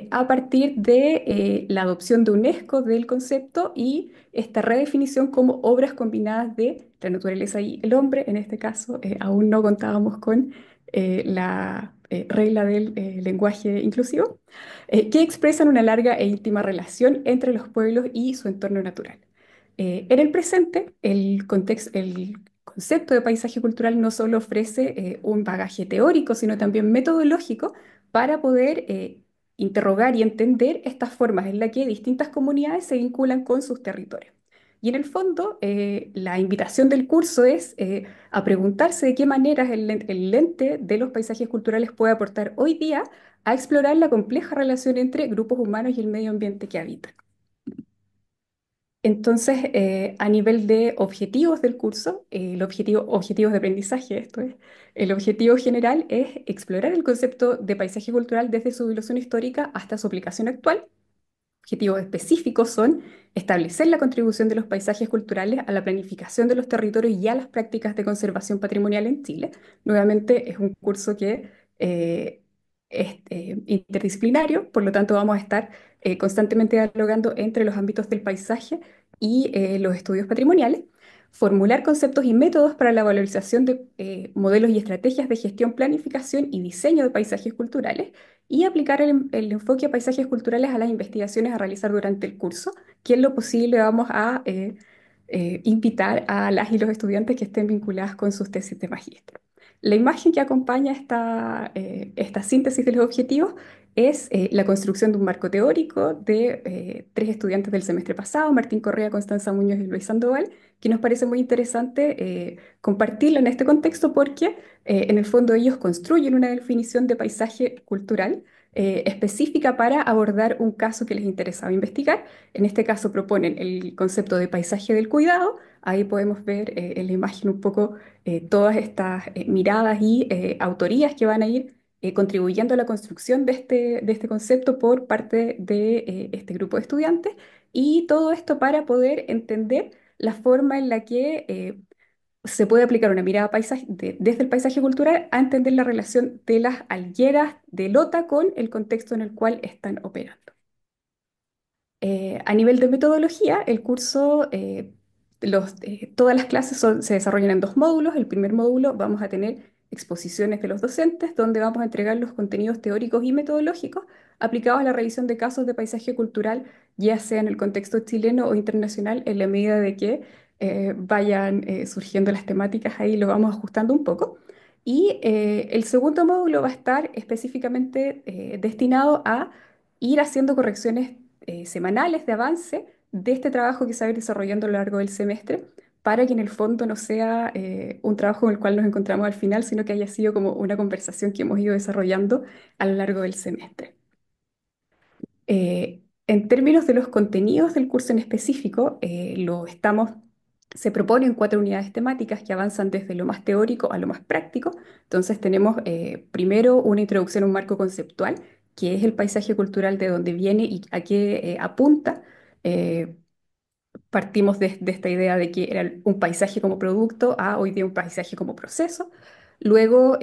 a partir de la adopción de UNESCO del concepto y esta redefinición como obras combinadas de la naturaleza y el hombre. En este caso, aún no contábamos con la regla del lenguaje inclusivo, que expresan una larga e íntima relación entre los pueblos y su entorno natural. En el presente, el concepto de paisaje cultural no solo ofrece un bagaje teórico, sino también metodológico para poder interrogar y entender estas formas en las que distintas comunidades se vinculan con sus territorios. Y en el fondo, la invitación del curso es a preguntarse de qué maneras el lente de los paisajes culturales puede aportar hoy día a explorar la compleja relación entre grupos humanos y el medio ambiente que habitan. Entonces, a nivel de objetivos del curso, objetivos de aprendizaje, esto es, el objetivo general es explorar el concepto de paisaje cultural desde su evolución histórica hasta su aplicación actual. Objetivos específicos son establecer la contribución de los paisajes culturales a la planificación de los territorios y a las prácticas de conservación patrimonial en Chile. Nuevamente, es un curso que es interdisciplinario, por lo tanto vamos a estar constantemente dialogando entre los ámbitos del paisaje y los estudios patrimoniales. Formular conceptos y métodos para la valorización de modelos y estrategias de gestión, planificación y diseño de paisajes culturales y aplicar el enfoque a paisajes culturales a las investigaciones a realizar durante el curso, que en lo posible vamos a invitar a las y los estudiantes que estén vinculadas con sus tesis de magíster. La imagen que acompaña esta síntesis de los objetivos es la construcción de un marco teórico de tres estudiantes del semestre pasado, Martín Correa, Constanza Muñoz y Luis Sandoval, que nos parece muy interesante compartirla en este contexto porque en el fondo ellos construyen una definición de paisaje cultural específica para abordar un caso que les interesaba investigar. En este caso proponen el concepto de paisaje del cuidado. Ahí podemos ver en la imagen un poco todas estas miradas y autorías que van a ir contribuyendo a la construcción de este concepto por parte de este grupo de estudiantes. Y todo esto para poder entender la forma en la que se puede aplicar una mirada desde el paisaje cultural a entender la relación de las algueras de Lota con el contexto en el cual están operando. A nivel de metodología, el curso, todas las clases se desarrollan en dos módulos. El primer módulo vamos a tener exposiciones de los docentes, donde vamos a entregar los contenidos teóricos y metodológicos aplicados a la revisión de casos de paisaje cultural, ya sea en el contexto chileno o internacional, en la medida de que vayan surgiendo las temáticas, ahí lo vamos ajustando un poco. Y el segundo módulo va a estar específicamente destinado a ir haciendo correcciones semanales de avance de este trabajo que se va a ir desarrollando a lo largo del semestre, para que en el fondo no sea un trabajo en el cual nos encontramos al final, sino que haya sido como una conversación que hemos ido desarrollando a lo largo del semestre. En términos de los contenidos del curso en específico, se proponen 4 unidades temáticas que avanzan desde lo más teórico a lo más práctico. Entonces tenemos primero una introducción a un marco conceptual, que es el paisaje cultural de dónde viene y a qué apunta. Eh, Partimos de esta idea de que era un paisaje como producto a hoy día un paisaje como proceso. Luego,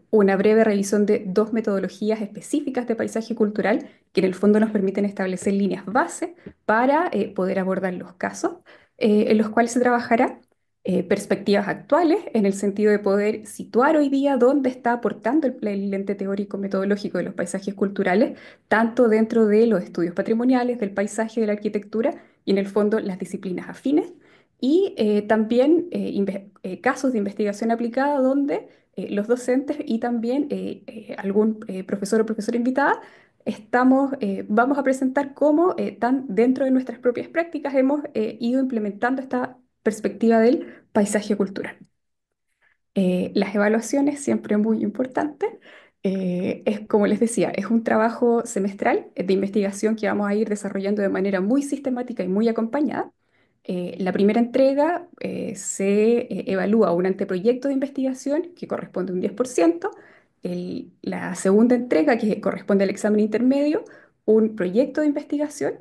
una breve revisión de dos metodologías específicas de paisaje cultural que en el fondo nos permiten establecer líneas base para poder abordar los casos en los cuales se trabajará. perspectivas actuales en el sentido de poder situar hoy día dónde está aportando el lente teórico metodológico de los paisajes culturales, tanto dentro de los estudios patrimoniales, del paisaje, de la arquitectura y en el fondo las disciplinas afines. Y también casos de investigación aplicada donde los docentes y también algún profesor o profesora invitada vamos a presentar cómo dentro de nuestras propias prácticas hemos ido implementando esta perspectiva del paisaje cultural. Las evaluaciones, siempre muy importante. Es como les decía, es un trabajo semestral de investigación que vamos a ir desarrollando de manera muy sistemática y muy acompañada. La primera entrega se evalúa un anteproyecto de investigación que corresponde a un 10%. La segunda entrega, que corresponde al examen intermedio, un proyecto de investigación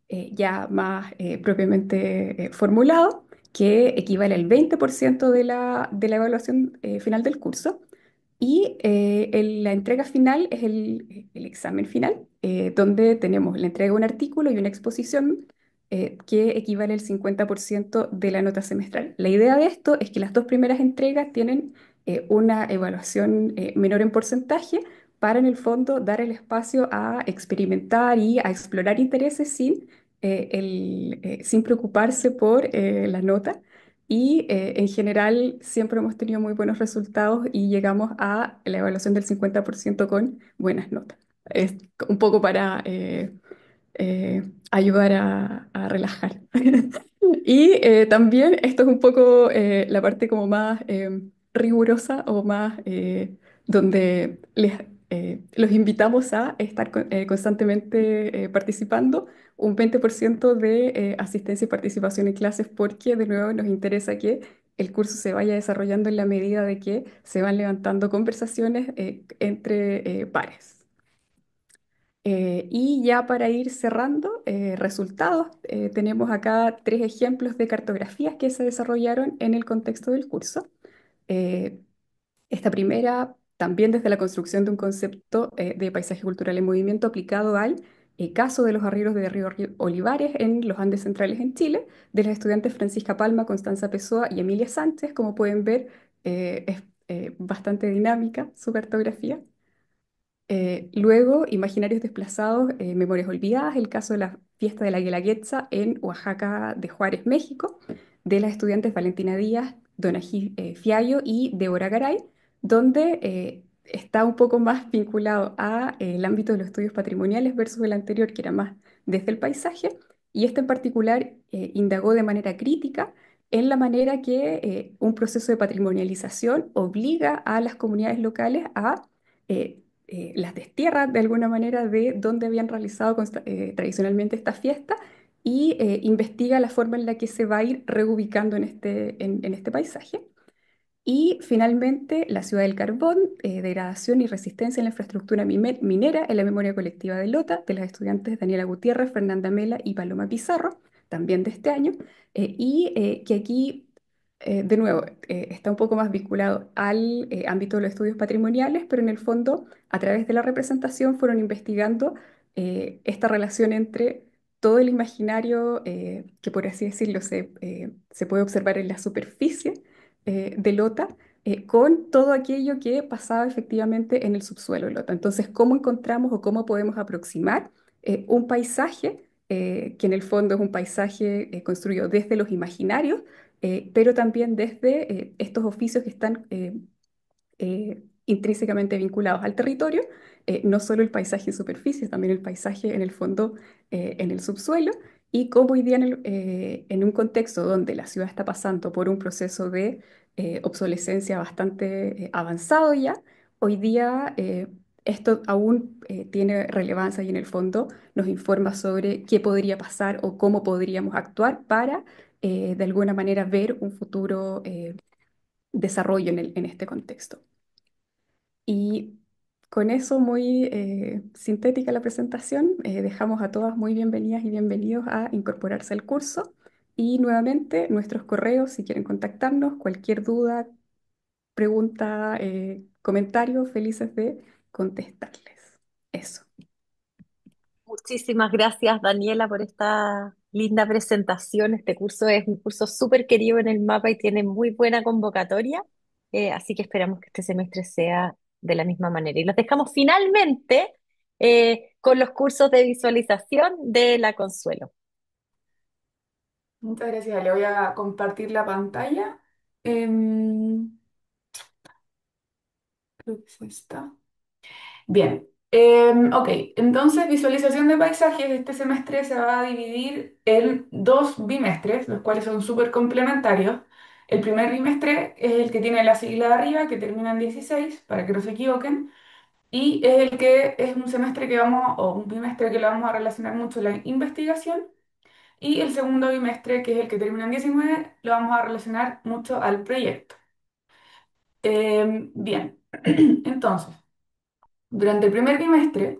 ya más propiamente formulado, que equivale al 20% de la evaluación final del curso. Y la entrega final es el examen final, donde tenemos la entrega de un artículo y una exposición que equivale al 50% de la nota semestral. La idea de esto es que las dos primeras entregas tienen una evaluación menor en porcentaje para en el fondo dar el espacio a experimentar y a explorar intereses sin preocuparse por la nota. Y en general siempre hemos tenido muy buenos resultados y llegamos a la evaluación del 50% con buenas notas. Es un poco para ayudar a relajar. Y también esto es un poco la parte como más rigurosa o más donde los invitamos a estar constantemente participando, un 20% de asistencia y participación en clases porque de nuevo nos interesa que el curso se vaya desarrollando en la medida de que se van levantando conversaciones entre pares. Y ya para ir cerrando, resultados, tenemos acá tres ejemplos de cartografías que se desarrollaron en el contexto del curso. Eh, Esta primera, también desde la construcción de un concepto de paisaje cultural en movimiento aplicado al caso de los arrieros de Olivares en los Andes centrales en Chile, de las estudiantes Francisca Palma, Constanza Pessoa y Emilia Sánchez. Como pueden ver, es bastante dinámica su cartografía. Luego, Imaginarios desplazados, Memorias olvidadas, el caso de la fiesta de la Guelaguetza en Oaxaca de Juárez, México, de las estudiantes Valentina Díaz, Donají Fiallo y Débora Garay, donde está un poco más vinculado a el ámbito de los estudios patrimoniales versus el anterior, que era más desde el paisaje, y este en particular indagó de manera crítica en la manera que un proceso de patrimonialización obliga a las comunidades locales a las destierra de alguna manera de dónde habían realizado tradicionalmente esta fiesta y investiga la forma en la que se va a ir reubicando en este paisaje. Y finalmente, la ciudad del carbón, degradación y resistencia en la infraestructura minera en la memoria colectiva de Lota, de las estudiantes Daniela Gutiérrez, Fernanda Mela y Paloma Pizarro, también de este año, que aquí, de nuevo, está un poco más vinculado al ámbito de los estudios patrimoniales, pero en el fondo, a través de la representación, fueron investigando esta relación entre todo el imaginario que, por así decirlo, se puede observar en la superficie de Lota con todo aquello que pasaba efectivamente en el subsuelo de Lota. Entonces, ¿cómo encontramos o cómo podemos aproximar un paisaje que en el fondo es un paisaje construido desde los imaginarios, pero también desde estos oficios que están intrínsecamente vinculados al territorio, no solo el paisaje en superficie, también el paisaje en el fondo, en el subsuelo, y cómo hoy día en un contexto donde la ciudad está pasando por un proceso de obsolescencia bastante avanzado ya, hoy día esto aún tiene relevancia y en el fondo nos informa sobre qué podría pasar o cómo podríamos actuar para de alguna manera ver un futuro desarrollo en este contexto. Y con eso muy sintética la presentación, dejamos a todas muy bienvenidas y bienvenidos a incorporarse al curso. Y nuevamente nuestros correos, si quieren contactarnos, cualquier duda, pregunta, comentario, felices de contestarles. Eso. Muchísimas gracias, Daniela, por esta linda presentación. Este curso es un curso súper querido en el mapa y tiene muy buena convocatoria, así que esperamos que este semestre sea de la misma manera. Y los dejamos finalmente con los cursos de visualización de la Consuelo. Muchas gracias. Le voy a compartir la pantalla. Em, Creo que es esta. Bien. Ok, entonces visualización de paisajes este semestre se va a dividir en dos bimestres, los cuales son súper complementarios. El primer bimestre es el que tiene la sigla de arriba, que termina en 16, para que no se equivoquen, y es el que es un semestre que vamos, o un bimestre que lo vamos a relacionar mucho la investigación. Y el segundo bimestre, que es el que termina en 19, lo vamos a relacionar mucho al proyecto. Bien, entonces, durante el primer bimestre,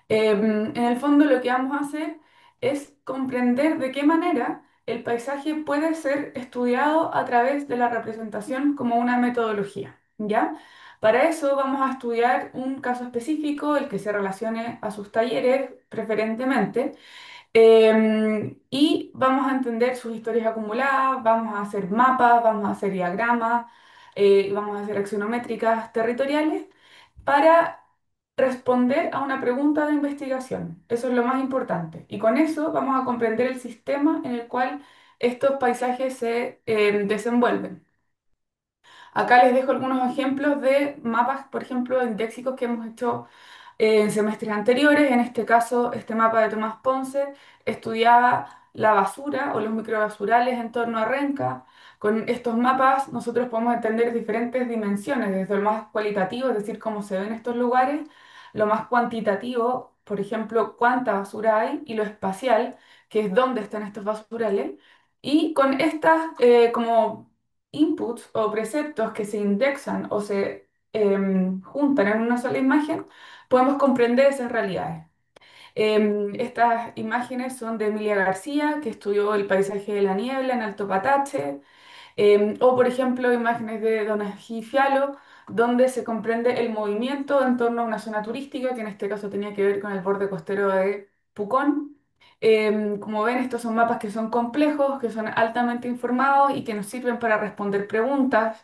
en el fondo lo que vamos a hacer es comprender de qué manera el paisaje puede ser estudiado a través de la representación como una metodología, ¿ya? Para eso vamos a estudiar un caso específico, el que se relacione a sus talleres preferentemente. Y vamos a entender sus historias acumuladas, vamos a hacer mapas, vamos a hacer diagramas, vamos a hacer axonométricas territoriales para responder a una pregunta de investigación. Eso es lo más importante. Y con eso vamos a comprender el sistema en el cual estos paisajes se desenvuelven. Acá les dejo algunos ejemplos de mapas, por ejemplo, indéxicos que hemos hecho en semestres anteriores. En este caso, este mapa de Tomás Ponce estudiaba la basura o los microbasurales en torno a Renca. Con estos mapas nosotros podemos entender diferentes dimensiones, desde lo más cualitativo, es decir, cómo se ven estos lugares, lo más cuantitativo, por ejemplo, cuánta basura hay, y lo espacial, que es dónde están estos basurales. Y con estas como inputs o preceptos que se indexan o se juntan en una sola imagen, podemos comprender esas realidades. Estas imágenes son de Emilia García, que estudió el paisaje de la niebla en Alto Patache, o por ejemplo imágenes de Donají Fialo, donde se comprende el movimiento en torno a una zona turística, que en este caso tenía que ver con el borde costero de Pucón. Como ven, estos son mapas que son complejos, que son altamente informados y que nos sirven para responder preguntas,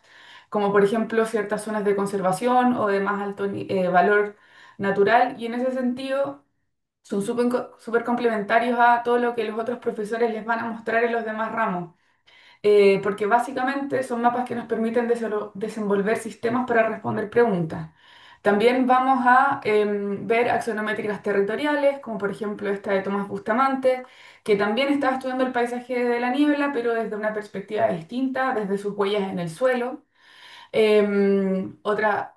como por ejemplo ciertas zonas de conservación o de más alto valor natural, y en ese sentido son súper complementarios a todo lo que los otros profesores les van a mostrar en los demás ramos, porque básicamente son mapas que nos permiten desenvolver sistemas para responder preguntas. También vamos a ver axonométricas territoriales, como por ejemplo esta de Tomás Bustamante, que también está estudiando el paisaje de la niebla, pero desde una perspectiva distinta, desde sus huellas en el suelo. Otra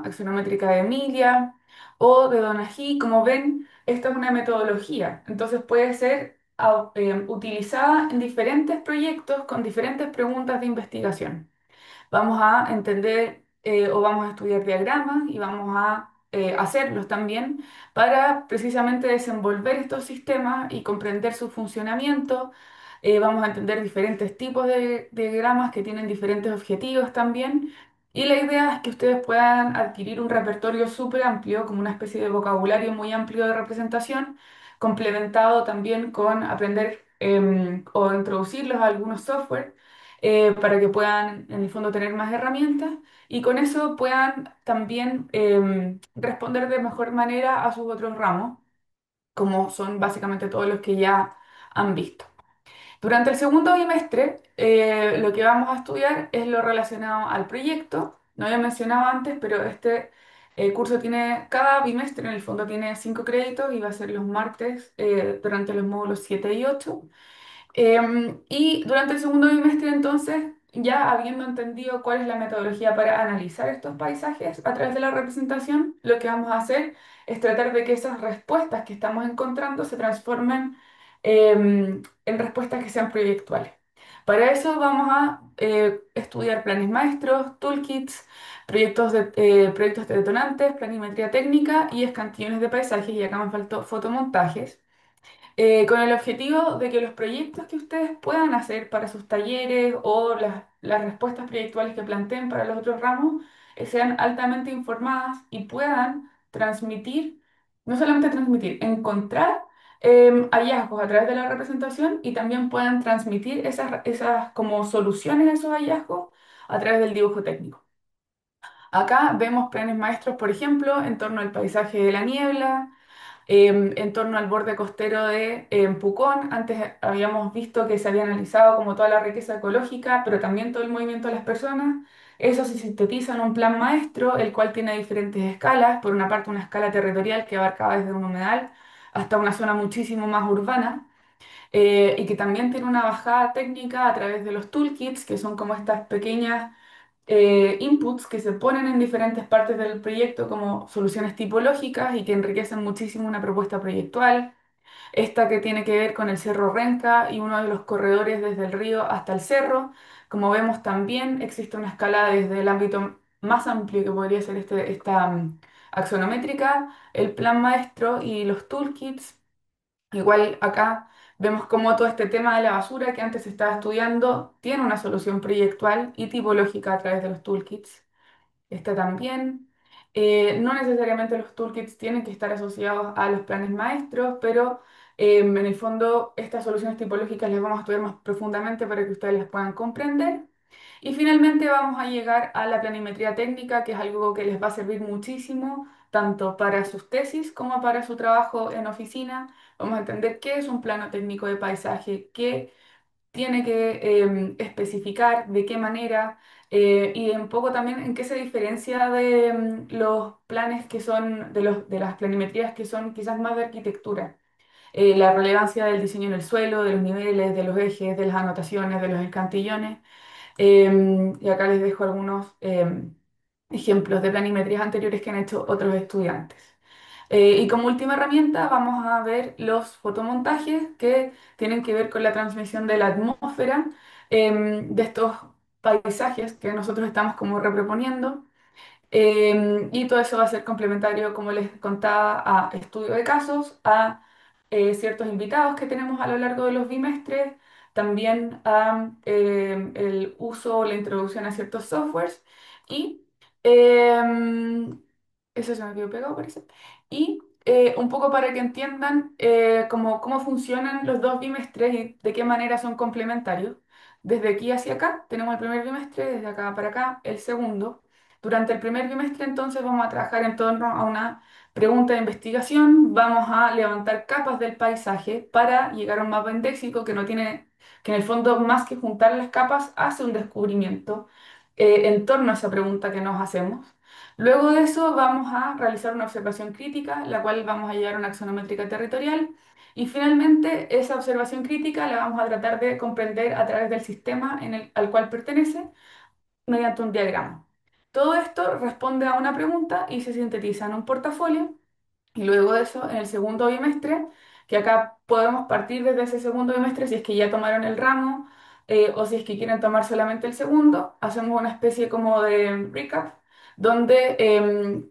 axonométrica de Emilia o de Donají. Como ven, esta es una metodología, entonces puede ser utilizada en diferentes proyectos con diferentes preguntas de investigación. Vamos a entender o vamos a estudiar diagramas y vamos a hacerlos también para precisamente desenvolver estos sistemas y comprender su funcionamiento. Vamos a entender diferentes tipos de diagramas que tienen diferentes objetivos también. Y la idea es que ustedes puedan adquirir un repertorio súper amplio, como una especie de vocabulario muy amplio de representación, complementado también con aprender o introducirlos a algunos software para que puedan en el fondo tener más herramientas y con eso puedan también responder de mejor manera a sus otros ramos, como son básicamente todos los que ya han visto. Durante el segundo bimestre, lo que vamos a estudiar es lo relacionado al proyecto. No había mencionado antes, pero este curso tiene, cada bimestre en el fondo tiene 5 créditos y va a ser los martes durante los módulos 7 y 8. Y durante el segundo bimestre, entonces, ya habiendo entendido cuál es la metodología para analizar estos paisajes a través de la representación, lo que vamos a hacer es tratar de que esas respuestas que estamos encontrando se transformen en respuestas que sean proyectuales. Para eso vamos a estudiar planes maestros, toolkits, proyectos de detonantes, planimetría técnica y escantillones de paisajes, y acá me faltó fotomontajes, con el objetivo de que los proyectos que ustedes puedan hacer para sus talleres o las respuestas proyectuales que planteen para los otros ramos sean altamente informadas y puedan transmitir no solamente transmitir, encontrar hallazgos a través de la representación y también puedan transmitir esas como soluciones a esos hallazgos a través del dibujo técnico. Acá vemos planes maestros, por ejemplo, en torno al paisaje de la niebla, en torno al borde costero de Pucón. Antes habíamos visto que se había analizado como toda la riqueza ecológica, pero también todo el movimiento de las personas. Eso se sintetiza en un plan maestro, el cual tiene diferentes escalas. Por una parte, una escala territorial que abarcaba desde un humedal hasta una zona muchísimo más urbana. Y que también tiene una bajada técnica a través de los toolkits, que son como estas pequeñas inputs que se ponen en diferentes partes del proyecto como soluciones tipológicas y que enriquecen muchísimo una propuesta proyectual. Esta que tiene que ver con el Cerro Renca y uno de los corredores desde el río hasta el cerro. Como vemos también existe una escala desde el ámbito más amplio que podría ser esta axonométrica, el plan maestro y los toolkits. Igual acá vemos cómo todo este tema de la basura que antes se estaba estudiando tiene una solución proyectual y tipológica a través de los toolkits. Está también. No necesariamente los toolkits tienen que estar asociados a los planes maestros, pero en el fondo estas soluciones tipológicas las vamos a estudiar más profundamente para que ustedes las puedan comprender. Y finalmente vamos a llegar a la planimetría técnica, que es algo que les va a servir muchísimo, tanto para sus tesis como para su trabajo en oficina. Vamos a entender qué es un plano técnico de paisaje, qué tiene que especificar, de qué manera, y un poco también en qué se diferencia de los planes que son, de las planimetrías que son quizás más de arquitectura. La relevancia del diseño en el suelo, de los niveles, de los ejes, de las anotaciones, de los escantillones. Y acá les dejo algunos ejemplos de planimetrías anteriores que han hecho otros estudiantes. Y como última herramienta vamos a ver los fotomontajes que tienen que ver con la transmisión de la atmósfera de estos paisajes que nosotros estamos como reproponiendo. Y todo eso va a ser complementario, como les contaba, a estudio de casos, a ciertos invitados que tenemos a lo largo de los bimestres, también a el uso o la introducción a ciertos softwares y eso se me quedó pegado, parece. Y un poco para que entiendan cómo funcionan los dos bimestres y de qué manera son complementarios. Desde aquí hacia acá tenemos el primer bimestre, desde acá para acá el segundo. Durante el primer bimestre, entonces, vamos a trabajar en torno a una pregunta de investigación. Vamos a levantar capas del paisaje para llegar a un mapa indéxico que no tiene, que en el fondo, más que juntar las capas, hace un descubrimiento en torno a esa pregunta que nos hacemos. Luego de eso, vamos a realizar una observación crítica, la cual vamos a llevar a una axonométrica territorial. Y finalmente, esa observación crítica la vamos a tratar de comprender a través del sistema al cual pertenece mediante un diagrama. Todo esto responde a una pregunta y se sintetiza en un portafolio. Y luego de eso, en el segundo bimestre, que acá podemos partir desde ese segundo bimestre si es que ya tomaron el ramo o si es que quieren tomar solamente el segundo, hacemos una especie como de recap donde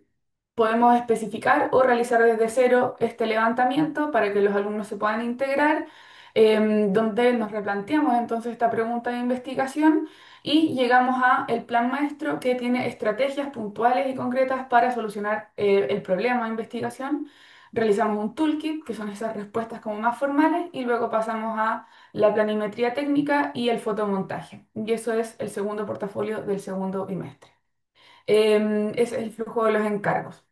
podemos especificar o realizar desde cero este levantamiento para que los alumnos se puedan integrar, donde nos replanteamos entonces esta pregunta de investigación y llegamos a el plan maestro que tiene estrategias puntuales y concretas para solucionar el problema de investigación. Realizamos un toolkit, que son esas respuestas como más formales, y luego pasamos a la planimetría técnica y el fotomontaje. Y eso es el segundo portafolio del segundo bimestre. Ese es el flujo de los encargos.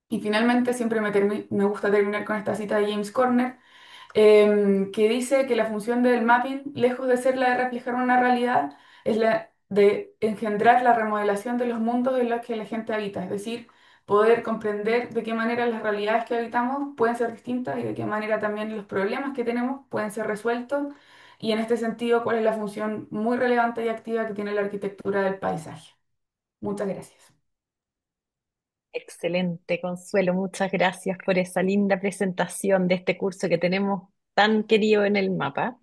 Y finalmente siempre me gusta terminar con esta cita de James Corner, que dice que la función del mapping, lejos de ser la de reflejar una realidad, es la de engendrar la remodelación de los mundos en los que la gente habita, es decir, poder comprender de qué manera las realidades que habitamos pueden ser distintas y de qué manera también los problemas que tenemos pueden ser resueltos. Y en este sentido, cuál es la función muy relevante y activa que tiene la arquitectura del paisaje. Muchas gracias. Excelente, Consuelo. Muchas gracias por esa linda presentación de este curso que tenemos tan querido en el mapa.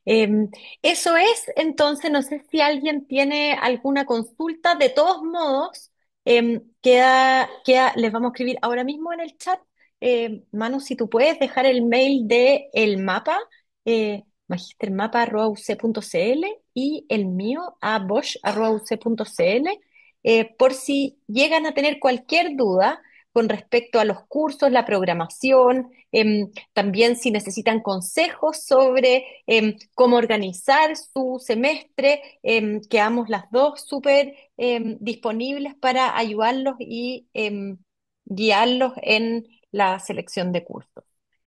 Eso es, entonces, no sé si alguien tiene alguna consulta. De todos modos, les vamos a escribir ahora mismo en el chat. Manu, si tú puedes dejar el mail de el mapa, magistermapa@uc.cl y el mío a bosch@uc.cl, por si llegan a tener cualquier duda, con respecto a los cursos, la programación, también si necesitan consejos sobre cómo organizar su semestre, quedamos las dos súper disponibles para ayudarlos y guiarlos en la selección de cursos.